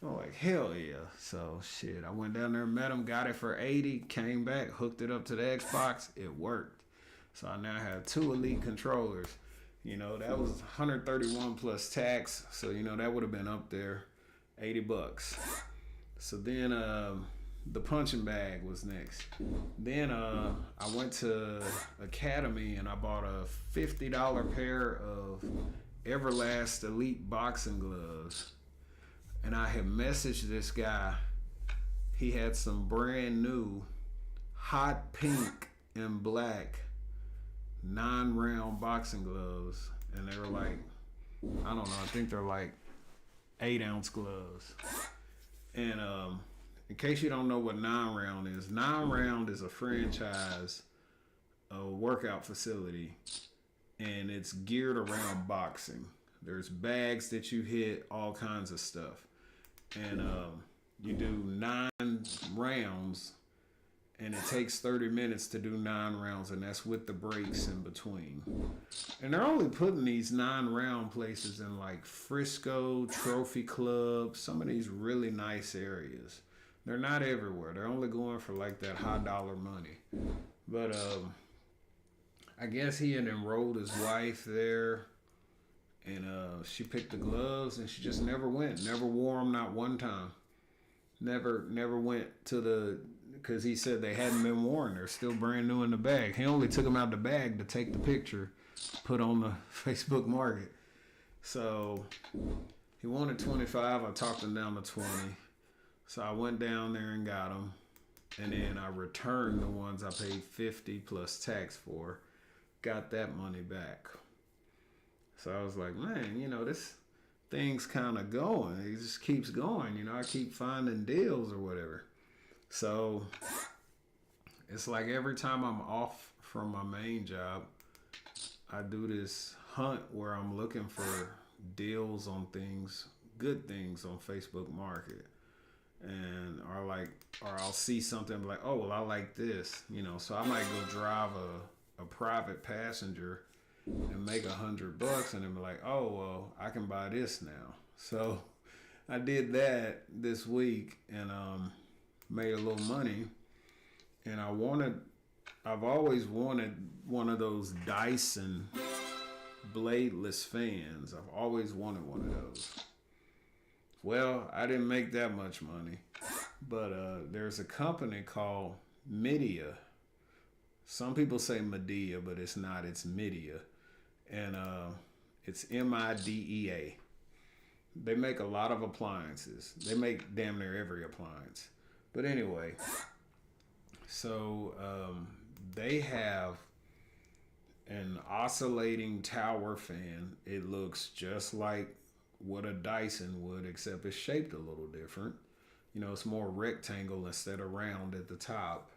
I'm like, hell yeah. So shit, I went down there, met him, got it for 80, came back, hooked it up to the Xbox. It worked. So I now have 2 Elite controllers. You know, that was $131 plus tax. So, you know, that would have been up there, $80. So then the punching bag was next. Then I went to Academy and I bought a $50 pair of Everlast Elite boxing gloves. And I had messaged this guy. He had some brand new hot pink and black 9-round boxing gloves. And they were like, I don't know, I think they're like 8-ounce gloves. And in case you don't know what 9-round is, 9-round is a franchise, a workout facility, and it's geared around boxing. There's bags that you hit, all kinds of stuff. And you do 9 rounds, and it takes 30 minutes to do 9 rounds, and that's with the breaks in between. And they're only putting these 9-round places in like Frisco, Trophy Club, some of these really nice areas. They're not everywhere. They're only going for like that high dollar money. But I guess he had enrolled his wife there, and she picked the gloves, and she just never went. Never wore them, not one time. Never went to the, because he said they hadn't been worn. They're still brand new in the bag. He only took them out the bag to take the picture, put on the Facebook Market. So he wanted 25. I talked him down to 20. So I went down there and got them. And then I returned the ones I paid 50 plus tax for. Got that money back. So I was like, man, you know, this thing's kind of going. It just keeps going. You know, I keep finding deals or whatever. So it's like every time I'm off from my main job, I do this hunt where I'm looking for deals on things, good things on Facebook Market. And or I'll see something like, oh, well, I like this, you know, so I might go drive a private passenger and make $100 and then be like, oh, well, I can buy this now. So I did that this week and made a little money. And I've always wanted one of those Dyson bladeless fans. I've always wanted one of those. Well, I didn't make that much money, but there's a company called Midea. Some people say Medea, but it's not. It's Midea, and it's Midea. They make a lot of appliances. They make damn near every appliance. But anyway, so they have an oscillating tower fan. It looks just like what a Dyson would, except it's shaped a little different. You know, it's more rectangle instead of round at the top.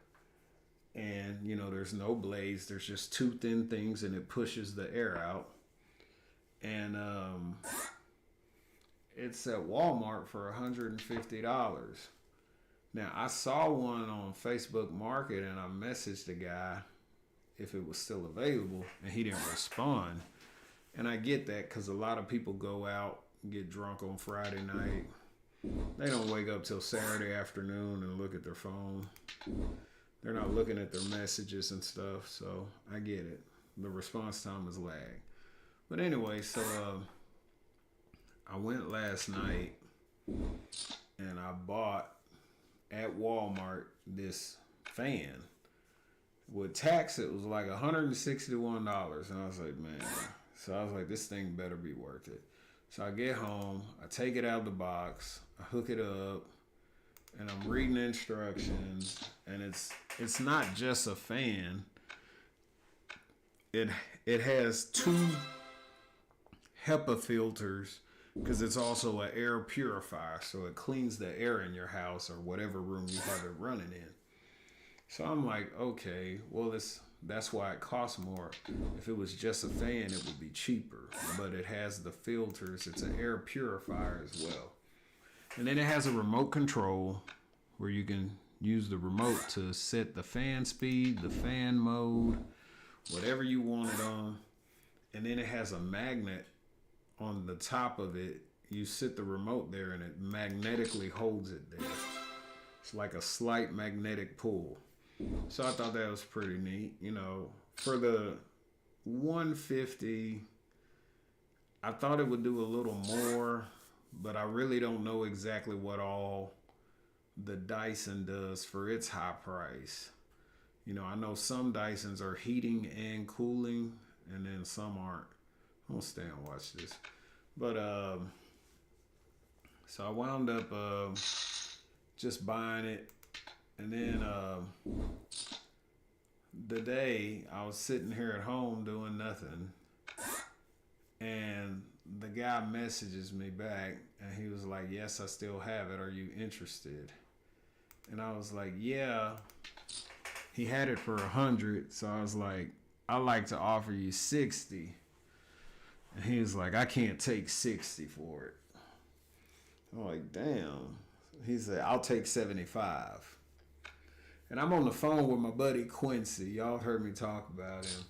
And, you know, there's no blades. There's just two thin things and it pushes the air out. And it's at Walmart for $150. Now, I saw one on Facebook Market and I messaged the guy if it was still available and he didn't respond. And I get that because a lot of people go out and get drunk on Friday night. They don't wake up till Saturday afternoon and look at their phone. They're not looking at their messages and stuff, so I get it. The response time is lag. But anyway, so I went last night and I bought at Walmart this fan. With tax, it was like $161. And I was like, man. So I was like, this thing better be worth it. So I get home, I take it out of the box, I hook it up, and I'm reading the instructions. And it's not just a fan. It has two HEPA filters because it's also an air purifier. So it cleans the air in your house or whatever room you have it running in. So I'm like, okay, well, that's why it costs more. If it was just a fan, it would be cheaper. But it has the filters. It's an air purifier as well. And then it has a remote control where you can use the remote to set the fan speed, the fan mode, whatever you want it on. And then it has a magnet on the top of it. You sit the remote there and it magnetically holds it there. It's like a slight magnetic pull. So I thought that was pretty neat. You know, for the 150, I thought it would do a little more, but I really don't know exactly what all the Dyson does for its high price. You know, I know some Dysons are heating and cooling, and then some aren't. I'm gonna stay and watch this. But so I wound up just buying it. And then the day I was sitting here at home doing nothing, and the guy messages me back, and he was like, yes, I still have it. Are you interested? And I was like, yeah. He had it for 100, so I was like, I'd like to offer you 60. And he was like, I can't take 60 for it. I'm like, damn. He said, I'll take 75. And I'm on the phone with my buddy Quincy. Y'all heard me talk about him.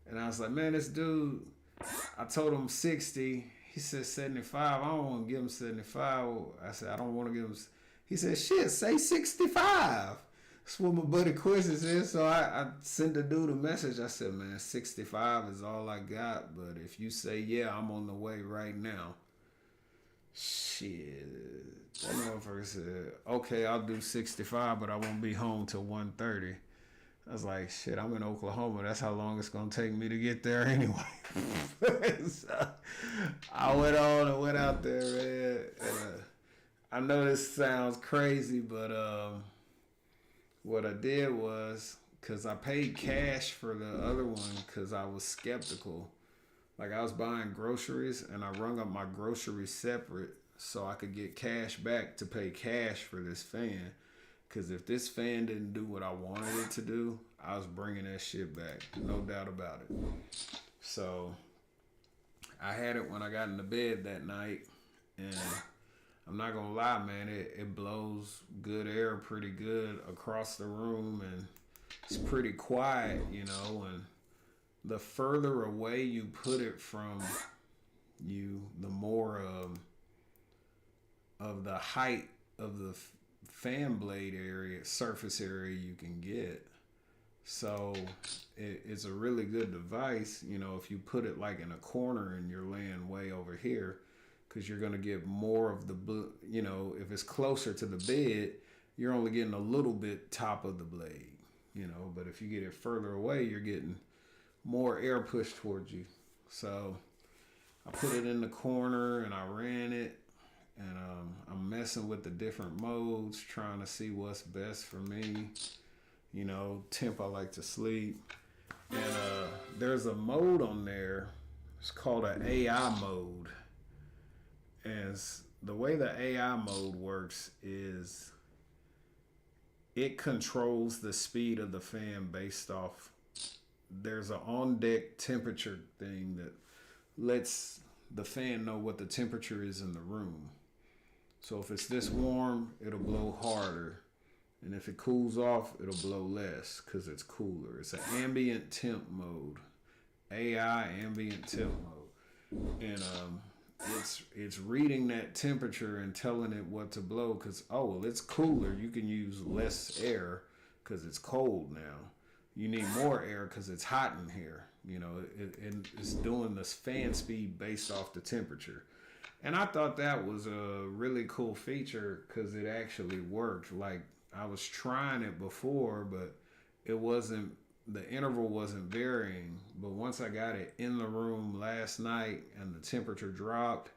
And I was like, man, this dude, I told him 60. He said 75. I don't want to give him 75. I said, I don't want to give him. He said, shit, say 65. That's what my buddy Quincy said. So I sent the dude a message. I said, man, 65 is all I got. But if you say, yeah, I'm on the way right now. Shit. That motherfucker said, okay, I'll do 65, but I won't be home till 1:30. I was like, shit, I'm in Oklahoma. That's how long it's going to take me to get there anyway. So I went on and went out there, man. And, I know this sounds crazy, but what I did was, because I paid cash for the other one because I was skeptical. Like, I was buying groceries, and I rung up my groceries separate so I could get cash back to pay cash for this fan. Because if this fan didn't do what I wanted it to do, I was bringing that shit back. No doubt about it. So I had it when I got into bed that night. And I'm not going to lie, man. It blows good air pretty good across the room. And it's pretty quiet, you know. And the further away you put it from you, the more of the height of the fan blade area, surface area you can get. So it's a really good device, you know, if you put it like in a corner and you're laying way over here, because you're going to get more of the, you know, if it's closer to the bed, you're only getting a little bit top of the blade, you know, but if you get it further away, you're getting more air pushed towards you. So I put it in the corner and I ran it. And I'm messing with the different modes, trying to see what's best for me. You know, temp I like to sleep. And there's a mode on there. It's called an AI mode. And the way the AI mode works is it controls the speed of the fan based off. There's an on deck temperature thing that lets the fan know what the temperature is in the room. So if it's this warm, it'll blow harder. And if it cools off, it'll blow less because it's cooler. It's an ambient temp mode. AI ambient temp mode. And it's reading that temperature and telling it what to blow because, oh, well, it's cooler. You can use less air because it's cold now. You need more air because it's hot in here. You know, it's doing this fan speed based off the temperature. And I thought that was a really cool feature because it actually worked. Like, I was trying it before, but it wasn't, the interval wasn't varying. But once I got it in the room last night and the temperature dropped,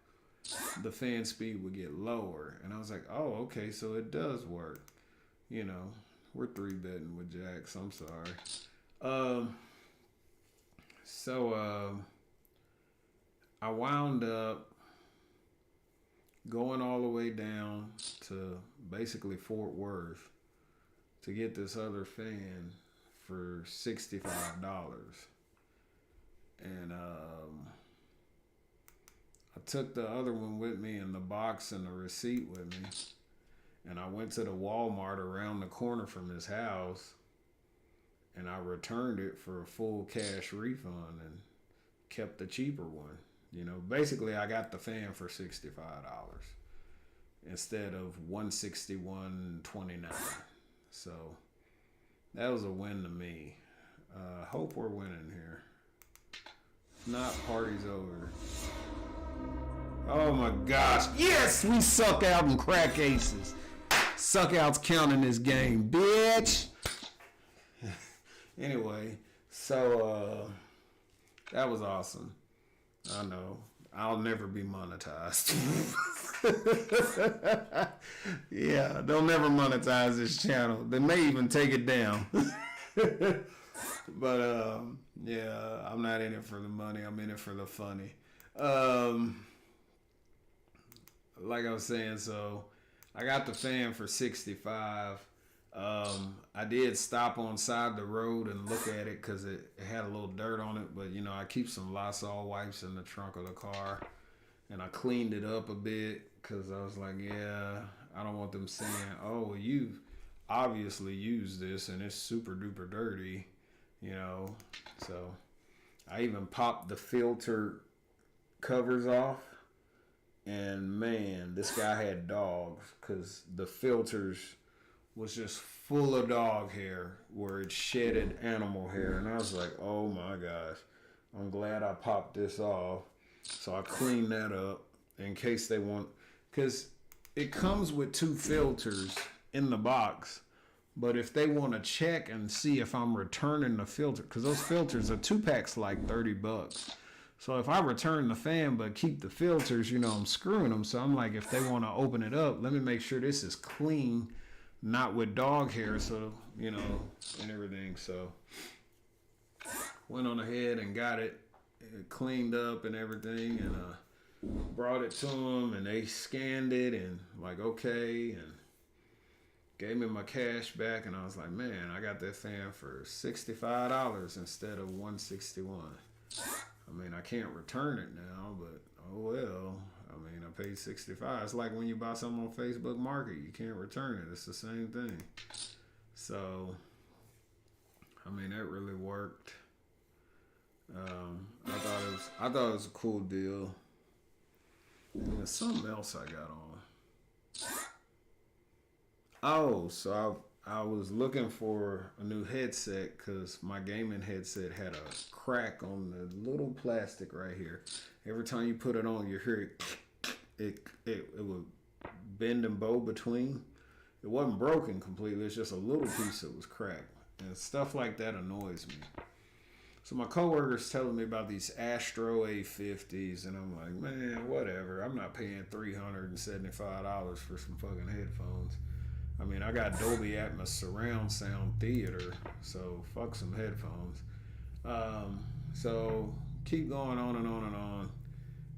the fan speed would get lower. And I was like, oh, okay, so it does work. You know, we're 3-betting with Jax. I'm sorry. I wound up going all the way down to basically Fort Worth to get this other fan for $65. And I took the other one with me in the box and the receipt with me. And I went to the Walmart around the corner from his house and I returned it for a full cash refund and kept the cheaper one. You know, basically I got the fan for $65 instead of $161.29. So that was a win to me. Hope we're winning here. If not, party's over. Oh my gosh. Yes, we suck out and crack aces. Suck outs count in this game, bitch. Anyway, so that was awesome. I know. I'll never be monetized. Yeah, they'll never monetize this channel. They may even take it down. But yeah, I'm not in it for the money. I'm in it for the funny. Like I was saying, so I got the fan for $65. I did stop on side the road and look at it because it had a little dirt on it, but you know, I keep some Lysol wipes in the trunk of the car and I cleaned it up a bit because I was like, yeah, I don't want them saying, oh, well, you've obviously used this and it's super duper dirty, you know. So I even popped the filter covers off, and man, this guy had dogs because the filters was just full of dog hair where it shedded animal hair. And I was like, oh my gosh, I'm glad I popped this off. So I cleaned that up in case they want, because it comes with 2 filters in the box. But if they want to check and see if I'm returning the filter, because those filters, a 2-pack's like $30. So if I return the fan but keep the filters, you know, I'm screwing them. So I'm like, if they want to open it up, let me make sure this is clean, not with dog hair, so, you know, and everything. So went on ahead and got it cleaned up and everything, and brought it to them, and they scanned it and like, okay, and gave me my cash back. And I was like, man, I got that fan for $65 instead of $161. I mean, I can't return it now, but oh well. I mean, I paid $65. It's like when you buy something on Facebook Market, you can't return it. It's the same thing. So, I mean, that really worked. I thought it was a cool deal. And there's something else I got on. Oh, so I was looking for a new headset because my gaming headset had a crack on the little plastic right here. Every time you put it on, you hear it would bend and bow between. It wasn't broken completely. It's just a little piece that was cracked. And stuff like that annoys me. So my coworker's telling me about these Astro A50s, and I'm like, man, whatever. I'm not paying $375 for some fucking headphones. I mean, I got Dolby Atmos surround sound theater, so fuck some headphones. So keep going on and on and on.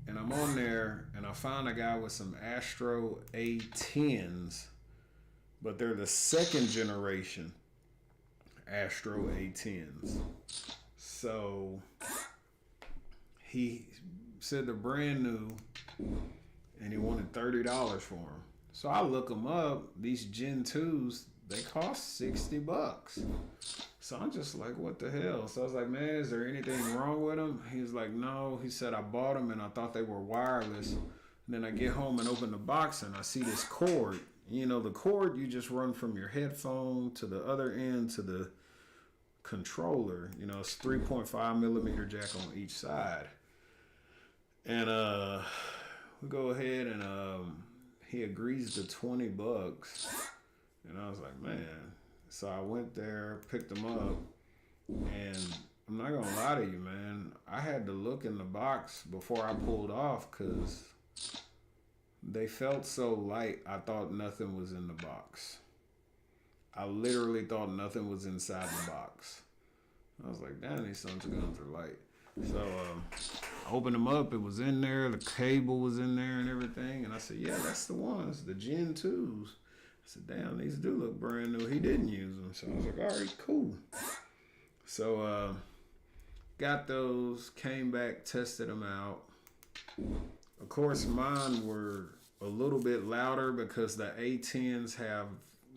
And I'm on there, and I found a guy with some Astro A10s, but they're the second generation Astro A10s. So he said they're brand new, and he wanted $30 for them. So I look them up. These Gen 2s, they cost $60. So I'm just like, what the hell? So I was like, man, is there anything wrong with them? He was like, no. He said, I bought them and I thought they were wireless. And then I get home and open the box and I see this cord. You know, the cord you just run from your headphone to the other end to the controller. You know, it's 3.5 millimeter jack on each side. And we go ahead and he agrees to $20. And I was like, man. So I went there, picked them up, and I'm not gonna lie to you, man. I had to look in the box before I pulled off because they felt so light. I thought nothing was in the box. I literally thought nothing was inside the box. I was like, damn, these sons of guns are light. So I opened them up. It was in there. The cable was in there and everything. And I said, yeah, that's the ones, the Gen 2s. I said, damn, these do look brand new. He didn't use them. So I was like, all right, cool. So got those, came back, tested them out. Of course, mine were a little bit louder because the A10s have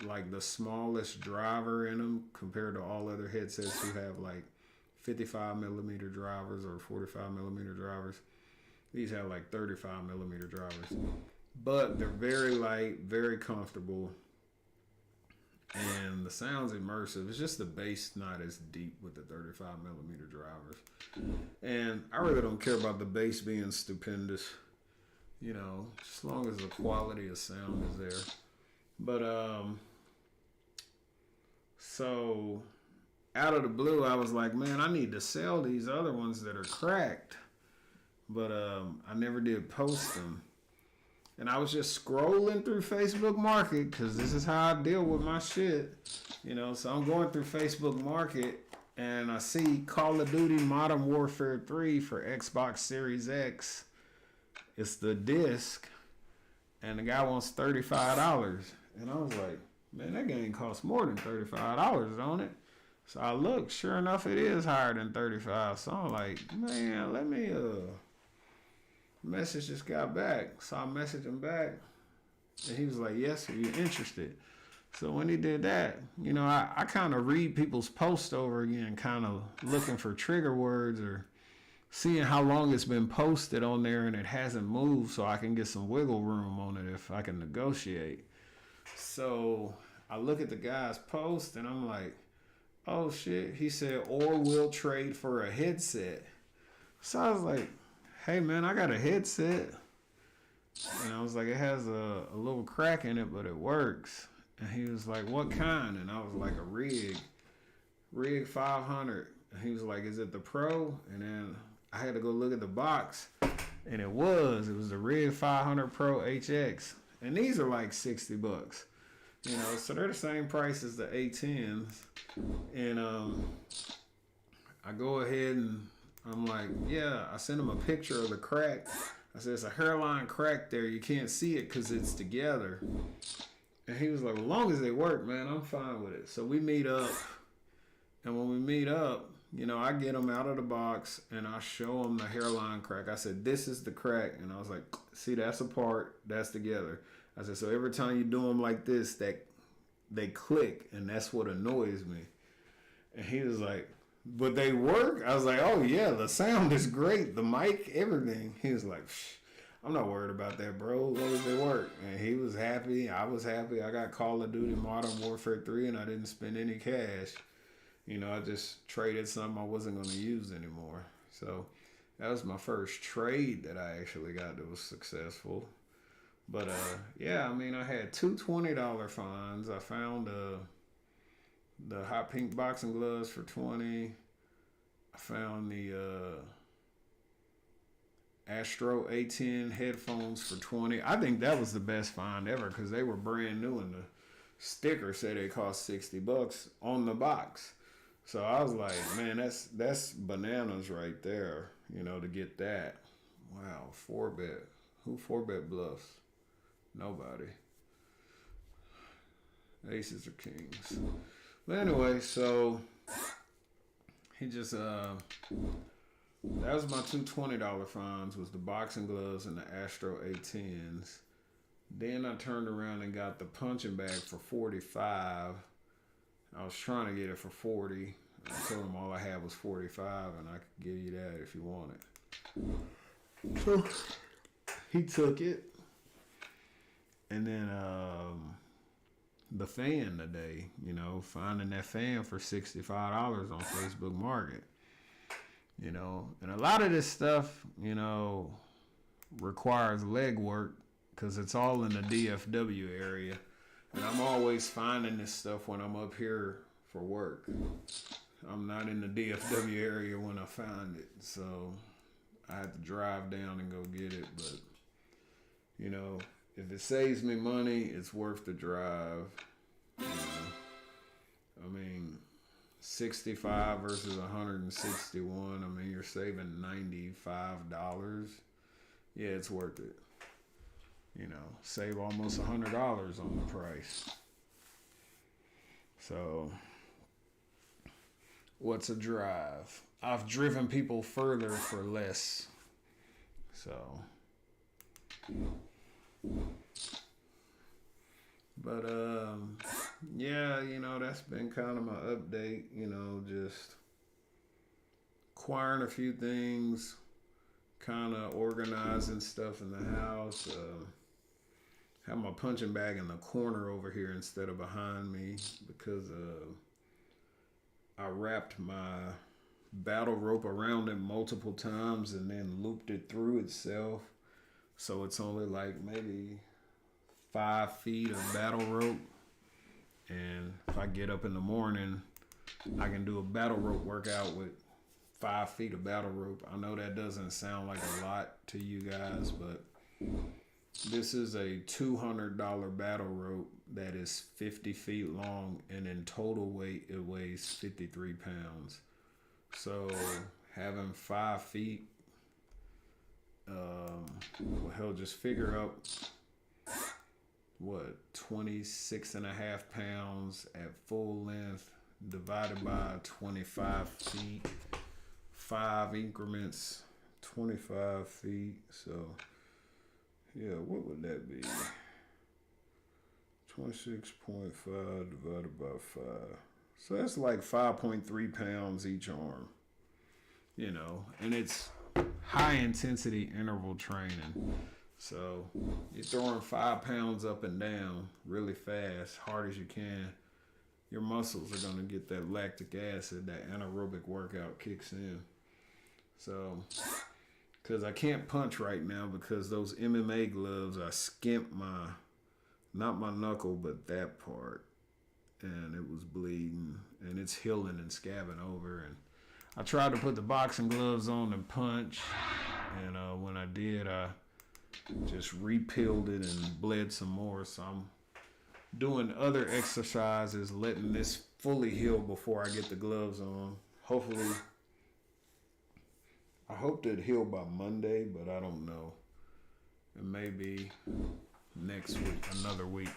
like the smallest driver in them compared to all other headsets who have like 55 millimeter drivers or 45 millimeter drivers. These have like 35 millimeter drivers. But they're very light, very comfortable, and the sound's immersive. It's just the bass not as deep with the 35 millimeter drivers. And I really don't care about the bass being stupendous, you know, as long as the quality of sound is there. But so out of the blue, I was like, man, I need to sell these other ones that are cracked. But I never did post them. And I was just scrolling through Facebook Market because this is how I deal with my shit. You know, so I'm going through Facebook Market and I see Call of Duty Modern Warfare 3 for Xbox Series X. It's the disc. And the guy wants $35. And I was like, man, that game costs more than $35, don't it? So I looked, sure enough, it is higher than $35. So I'm like, man, let me message just got back. So I messaged him back and he was like, yes, are you interested? So when he did that, you know, I kind of read people's posts over again, kind of looking for trigger words or seeing how long it's been posted on there and it hasn't moved so I can get some wiggle room on it if I can negotiate. So I look at the guy's post and I'm like, oh shit. He said, or we'll trade for a headset. So I was like, hey man, I got a headset. And I was like, it has a little crack in it, but it works. And he was like, what kind? And I was like, a Rig 500. And he was like, is it the Pro? And then I had to go look at the box. And it was the Rig 500 Pro HX. And these are like $60. You know, so they're the same price as the A10s. And I go ahead and I'm like, yeah, I sent him a picture of the crack. I said, it's a hairline crack there. You can't see it because it's together. And he was like, well, as long as they work, man, I'm fine with it. So we meet up. And when we meet up, you know, I get him out of the box and I show him the hairline crack. I said, this is the crack. And I was like, see, that's apart. That's together. I said, so every time you do them like this, that they click. And that's what annoys me. And he was like, but they work? I was like, oh yeah, the sound is great. The mic, everything. He was like, I'm not worried about that, bro. As long as they work. And he was happy. I was happy. I got Call of Duty Modern Warfare 3 and I didn't spend any cash. You know, I just traded something I wasn't going to use anymore. So that was my first trade that I actually got that was successful. But yeah, I mean, I had two $20 finds. I found the hot pink boxing gloves for $20. I found the Astro A10 headphones for $20. I think that was the best find ever because they were brand new and the sticker said they cost $60 on the box. So I was like, man, that's bananas right there, you know, to get that. Wow, 4-bet. Who 4-bet bluffs? Nobody. Aces or kings. But anyway, so he just that was my two $20 fines, was the boxing gloves and the Astro A10s. Then I turned around and got the punching bag for 45. I was trying to get it for 40. I told him all I had was 45 and I could give you that if you want it. So he took it. And then the fan today, finding that fan for $65 on Facebook Market. And a lot of this stuff, requires legwork because it's all in the DFW area. And I'm always finding this stuff when I'm up here for work. I'm not in the DFW area when I find it. So I had to drive down and go get it. But, if it saves me money, it's worth the drive. I mean, 65 versus 161. I mean, you're saving $95. Yeah, it's worth it. Save almost $100 on the price. So, what's a drive? I've driven people further for less. So, but yeah, that's been kind of my update. Just acquiring a few things, kind of organizing stuff in the house. Have my punching bag in the corner over here instead of behind me because I wrapped my battle rope around it multiple times and then looped it through itself. So it's only like maybe 5 feet of battle rope. And if I get up in the morning, I can do a battle rope workout with 5 feet of battle rope. I know that doesn't sound like a lot to you guys, but this is a $200 battle rope that is 50 feet long, and in total weight, it weighs 53 pounds. So having 5 feet, just figure up 26 and a half pounds at full length divided by 25 feet, 5 increments, 25 feet. So yeah, what would that be? 26.5 divided by 5. So that's like 5.3 pounds each arm. And it's high intensity interval training. So you're throwing 5 pounds up and down really fast, hard as you can. Your muscles are going to get that lactic acid, that anaerobic workout kicks in. So, because I can't punch right now because those MMA gloves, I skimped not my knuckle, but that part. And it was bleeding and it's healing and scabbing over. And I tried to put the boxing gloves on and punch. And when I did, I just re-peeled it and bled some more. So I'm doing other exercises, letting this fully heal before I get the gloves on. Hopefully, I hope to heal by Monday, but I don't know. It may be next week, another week.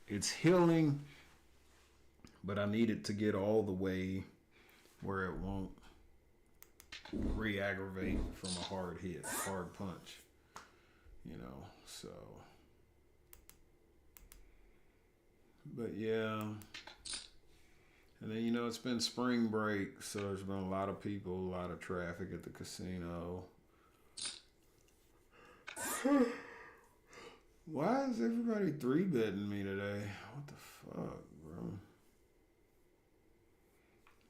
It's healing, but I need it to get all the way where it won't re-aggravate from a hard hit, hard punch. So. But yeah. And then, it's been spring break, so there's been a lot of people, a lot of traffic at the casino. Why is everybody 3-betting me today? What the fuck, bro?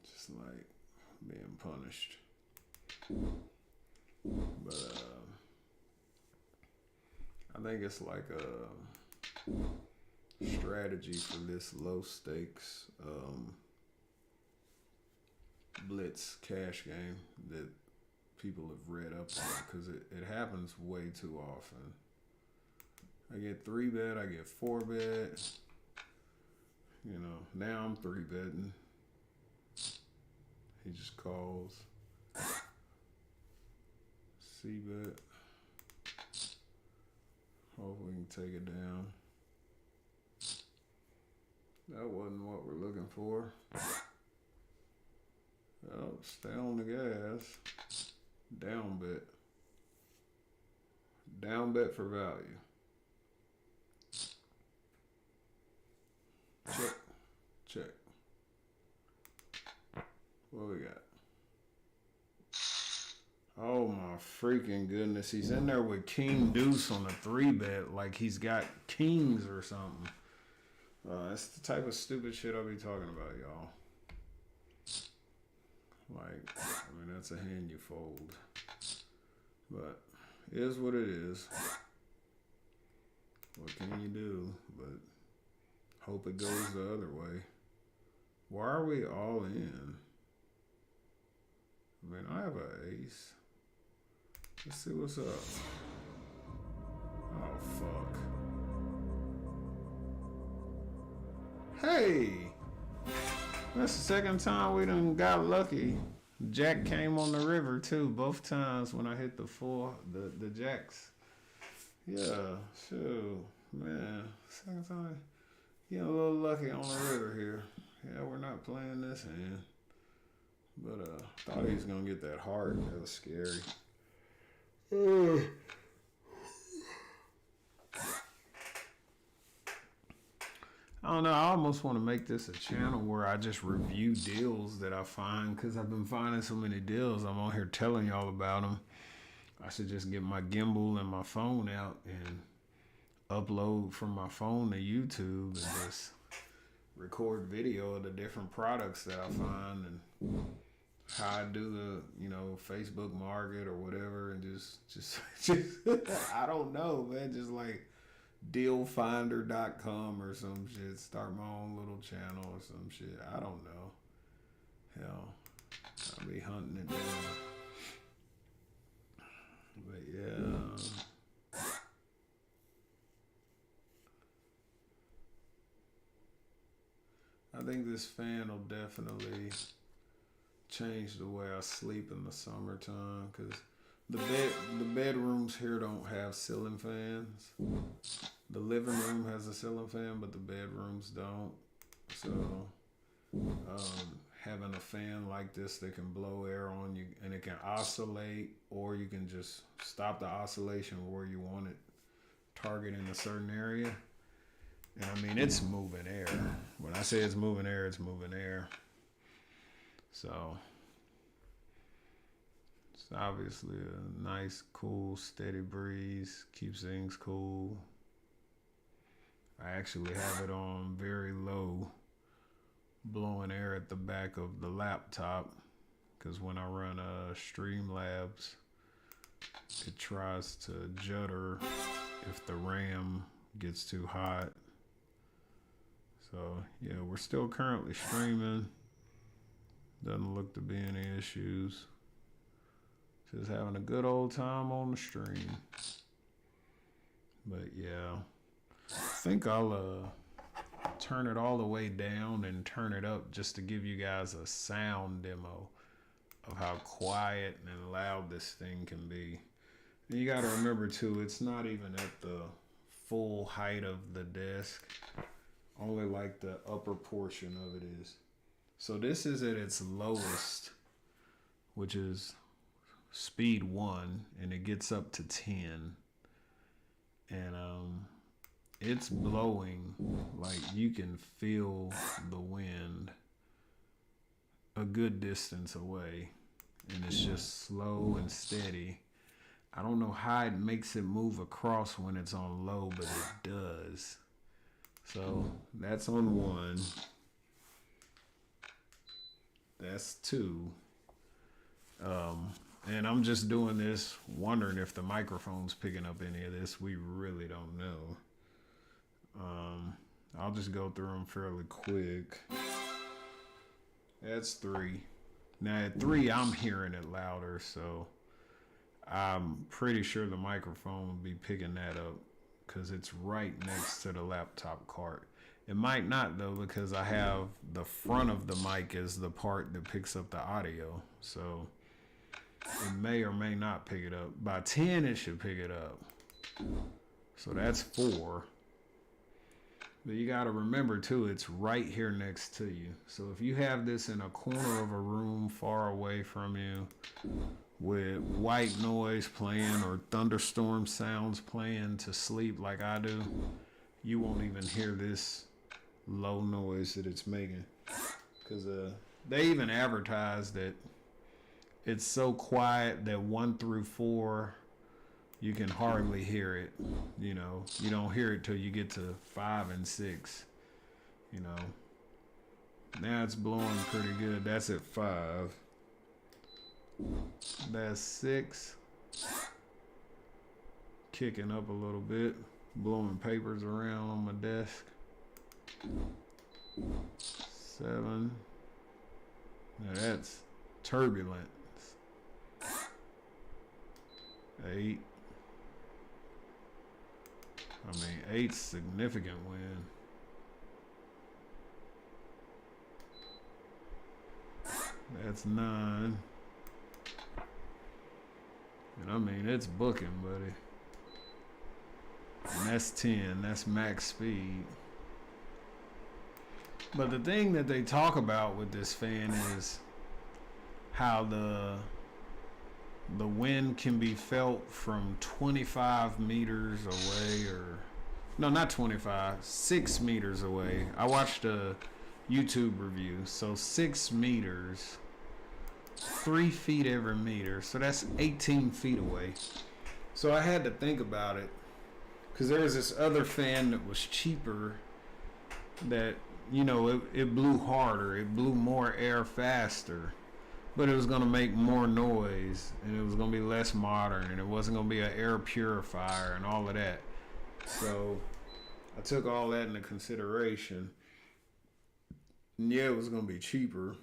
Just like being punished. But I think it's like a strategy for this low stakes Blitz cash game that people have read up on, because it happens way too often. I get 3-bet, I get 4-bet. Now I'm 3-betting. He just calls. C-bet. Hope we can take it down. That wasn't what we're looking for. Oh, stay on the gas. Down bet. Down bet for value. Check. Check. What we got? Oh my freaking goodness. He's in there with King Deuce on a 3-bet like he's got kings or something. That's the type of stupid shit I'll be talking about, y'all. Like, I mean, that's a hand you fold. But it is what it is. What can you do? But hope it goes the other way. Why are we all in? I mean, I have an ace. Let's see what's up. Oh, fuck. Hey! That's the second time we done got lucky. Jack came on the river, too. Both times when I hit the jacks. Yeah, shoot. Man, second time. Getting a little lucky on the river here. Yeah, we're not playing this hand. But thought he was gonna get that heart. That was scary. I don't know. I almost want to make this a channel where I just review deals that I find, because I've been finding so many deals. I'm on here telling y'all about them. I should just get my gimbal and my phone out and upload from my phone to YouTube and just record video of the different products that I find and how I do the, Facebook market or whatever, and just I don't know, man, just like dealfinder.com or some shit, start my own little channel or some shit. I don't know. Hell, I'll be hunting it down. But yeah. I think this fan will definitely change the way I sleep in the summertime, because the bedrooms here don't have ceiling fans. The living room has a ceiling fan, but the bedrooms don't. So having a fan like this that can blow air on you and it can oscillate, or you can just stop the oscillation where you want it, targeting a certain area. And I mean, it's moving air. When I say it's moving air, it's moving air. So it's obviously a nice, cool, steady breeze. Keeps things cool. I actually have it on very low, blowing air at the back of the laptop, because when I run Streamlabs, it tries to judder if the RAM gets too hot. So yeah, we're still currently streaming. Doesn't look to be any issues. Just having a good old time on the stream. But yeah, I think I'll turn it all the way down and turn it up just to give you guys a sound demo of how quiet and loud this thing can be. And you got to remember too, it's not even at the full height of the desk. Only like the upper portion of it is. So this is at its lowest, which is speed 1, and it gets up to 10. And it's blowing like you can feel the wind a good distance away, and it's just slow and steady. I don't know how it makes it move across when it's on low, but it does. So that's on 1. That's 2. And I'm just doing this wondering if the microphone's picking up any of this. We really don't know. I'll just go through them fairly quick. That's 3. Now at 3, I'm hearing it louder, so I'm pretty sure the microphone will be picking that up, because it's right next to the laptop cart. It might not though, because I have the front of the mic is the part that picks up the audio. So it may or may not pick it up. By 10, it should pick it up. So that's 4. But you got to remember, too, it's right here next to you. So if you have this in a corner of a room far away from you with white noise playing or thunderstorm sounds playing to sleep like I do, you won't even hear this low noise that it's making. Because they even advertise that it's so quiet that 1 through 4, you can hardly hear it. You know, you don't hear it till you get to 5 and 6. You know, now it's blowing pretty good. That's at 5. That's 6. Kicking up a little bit, blowing papers around on my desk. 7. Now that's turbulent. 8. I mean, 8's significant wind. That's 9. And I mean, it's booking, buddy. And that's 10. That's max speed. But the thing that they talk about with this fan is how the wind can be felt from 25 meters away, or no, not 25, 6 meters away. I watched a YouTube review. So 6 meters, 3 feet every meter. So that's 18 feet away. So I had to think about it, because there was this other fan that was cheaper that, you know, it blew harder. It blew more air faster. But it was going to make more noise, and it was going to be less modern, and it wasn't going to be an air purifier and all of that. So I took all that into consideration. And yeah, it was going to be cheaper,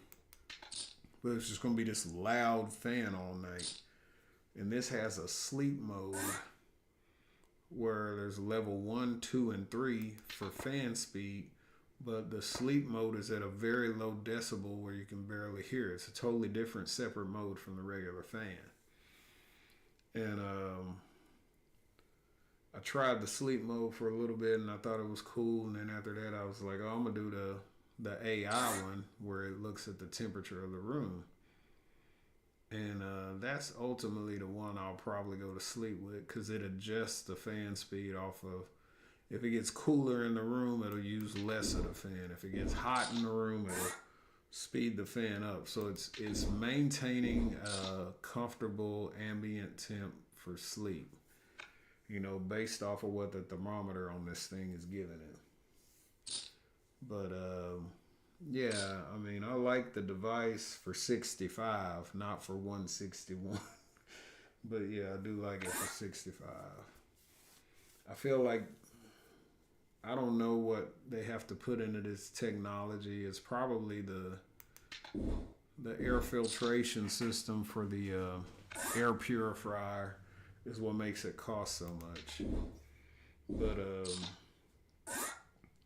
but it's just going to be this loud fan all night. And this has a sleep mode where there's level 1, 2, and 3 for fan speed. But the sleep mode is at a very low decibel where you can barely hear it. It's a totally different, separate mode from the regular fan. And I tried the sleep mode for a little bit, and I thought it was cool. And then after that, I was like, oh, I'm going to do the AI one where it looks at the temperature of the room. And that's ultimately the one I'll probably go to sleep with, because it adjusts the fan speed off of. If it gets cooler in the room, it'll use less of the fan. If it gets hot in the room, it'll speed the fan up. So it's maintaining a comfortable ambient temp for sleep, you know, based off of what the thermometer on this thing is giving it. But yeah, I mean, I like the device for 65, not for 161. But yeah, I do like it for 65. I feel like, I don't know what they have to put into this technology. It's probably the air filtration system for the air purifier is what makes it cost so much. But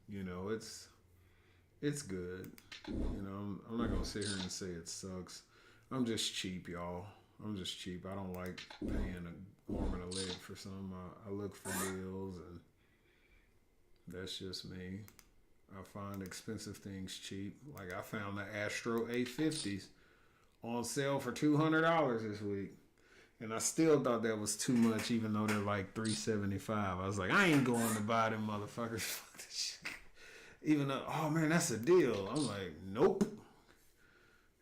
you know, it's good. You know, I'm not gonna sit here and say it sucks. I'm just cheap, y'all. I'm just cheap. I don't like paying an arm and a leg for something. I look for deals, and that's just me. I find expensive things cheap. Like I found the Astro A50s on sale for $200 this week. And I still thought that was too much, even though they're like $375. I was like, I ain't going to buy them motherfuckers. Fuck this shit. Even though, oh man, that's a deal. I'm like, nope.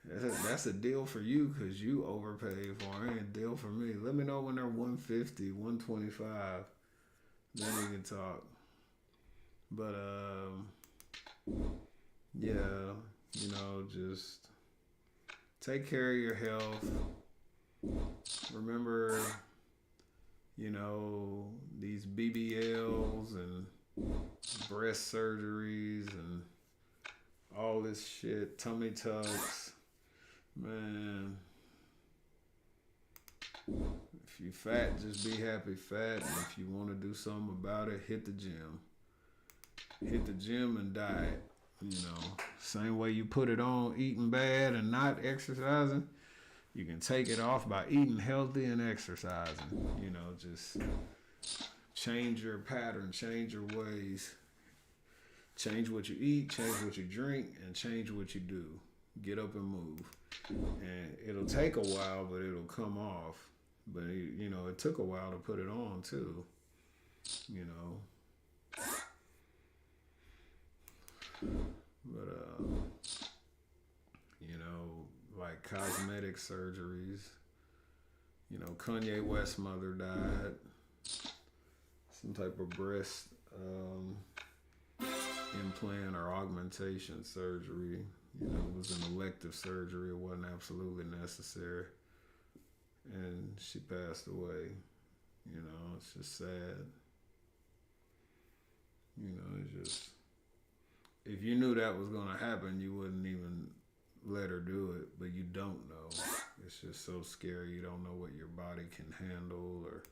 That's a deal for you because you overpaid for it. Ain't a deal for me. Let me know when they're 150, 125. Then we can talk. But yeah, you know, just take care of your health. Remember, you know, these BBLs and breast surgeries and all this shit, tummy tucks. Man, if you fat, just be happy fat. And if you want to do something about it, hit the gym. Hit the gym and diet. You know, same way you put it on eating bad and not exercising, you can take it off by eating healthy and exercising. You know, just Change your pattern, change your ways, change what you eat, change what you drink, and change what you do. Get up and move. And it'll take a while, but it'll come off. But, you know, it took a while to put it on, too. You know. But, you know, like cosmetic surgeries. You know, Kanye West's mother died. Some type of breast implant or augmentation surgery. You know, it was an elective surgery. It wasn't absolutely necessary. And she passed away. You know, it's just sad. You know, it's just, if you knew that was going to happen, you wouldn't even let her do it, but you don't know. It's just so scary. You don't know what your body can handle, or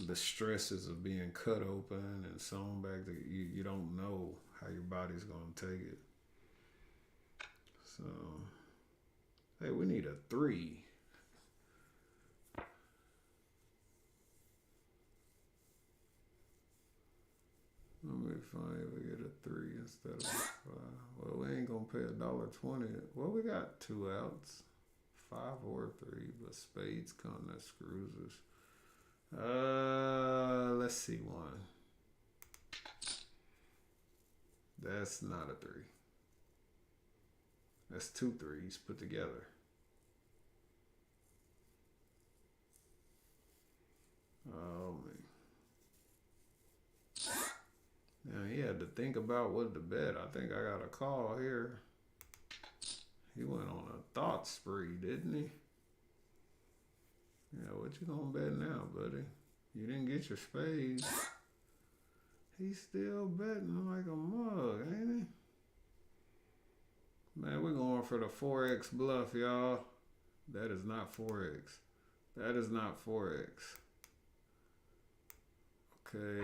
the stresses of being cut open and sewn back. You don't know how your body's going to take it. So, hey, we need a 3. Let me find if we get a 3 instead of a 5. Well, we ain't gonna pay $1.20. Well, we got 2 outs, 5 or 3, but spades come, that screws us. Let's see 1. That's not a 3. That's 2 3s put together. Oh man. Now he had to think about what to bet. I think I got a call here. He went on a thought spree, didn't he? Yeah, what you gonna bet now, buddy? You didn't get your spades. He's still betting like a mug, ain't he? Man, we're going for the 4X bluff, y'all. That is not 4X. That is not 4X. Okay.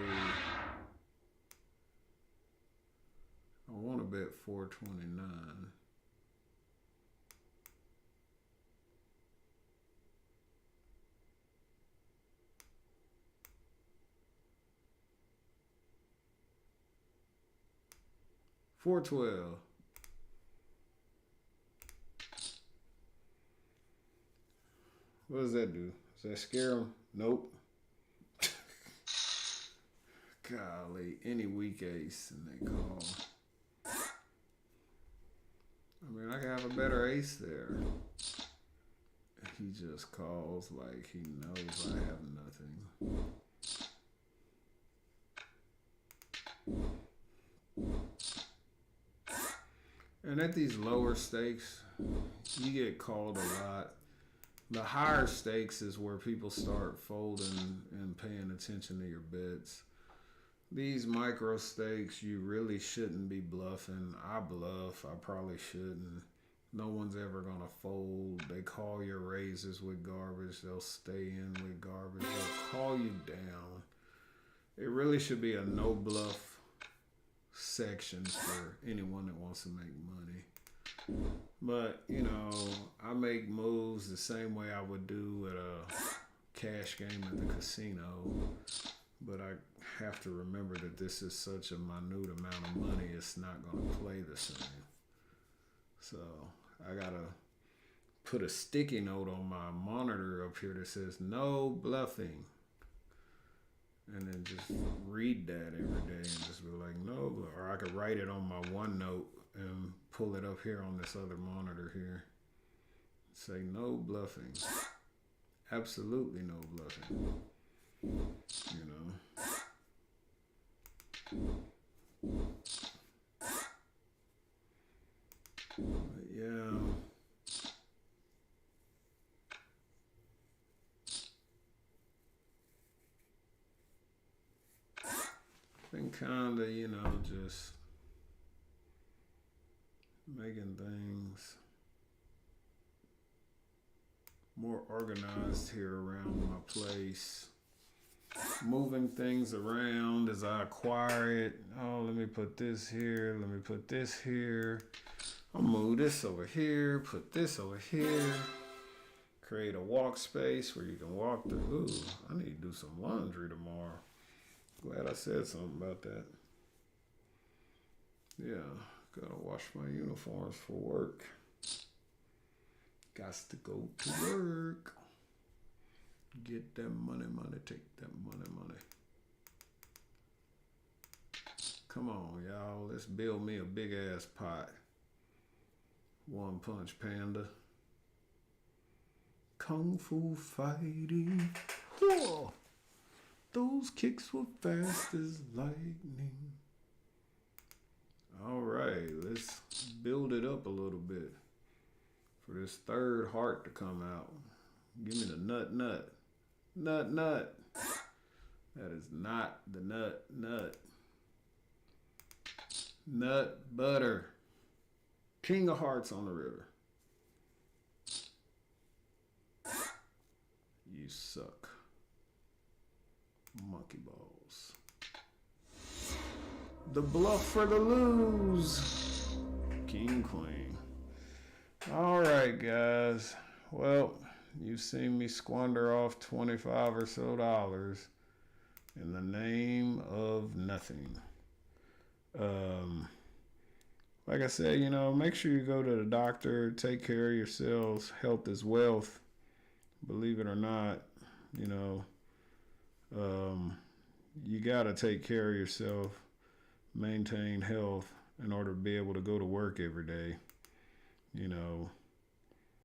I want to bet 429. $4.12. What does that do? Does that scare him? Nope. Golly, any weak ace and they call. I mean, I can have a better ace there. He just calls like he knows I have nothing. And at these lower stakes, you get called a lot. The higher stakes is where people start folding and paying attention to your bets. These micro stakes, you really shouldn't be bluffing. I bluff. I probably shouldn't. No one's ever going to fold. They call your raises with garbage. They'll stay in with garbage. They'll call you down. It really should be a no bluff section for anyone that wants to make money. But, you know, I make moves the same way I would do at a cash game at the casino. But I have to remember that this is such a minute amount of money, it's not going to play the same. So I got to put a sticky note on my monitor up here that says no bluffing. And then just read that every day and just be like, no. Or I could write it on my OneNote and pull it up here on this other monitor here. Say no bluffing. Absolutely no bluffing. You know. But yeah. Been kinda, you know, just making things more organized here around my place. Moving things around as I acquire it. Oh, let me put this here. Let me put this here. I'll move this over here. Put this over here. Create a walk space where you can walk through. Ooh, I need to do some laundry tomorrow. Glad I said something about that. Yeah, gotta wash my uniforms for work. Gots to go to work. Get that money, take that money. Come on, y'all. Let's build me a big ass pot. One Punch Panda. Kung Fu fighting. Whoa! Those kicks were fast as lightning. All right, let's build it up a little bit for this third heart to come out. Give me the nut. Nut. That is not the nut. Nut butter. King of hearts on the river. You suck. Monkey balls. The bluff for the lose. King, queen. All right, guys. Well, you've seen me squander off $25 or so in the name of nothing. Like I said, make sure you go to the doctor, take care of yourselves. Health is wealth. Believe it or not, you got to take care of yourself, maintain health in order to be able to go to work every day.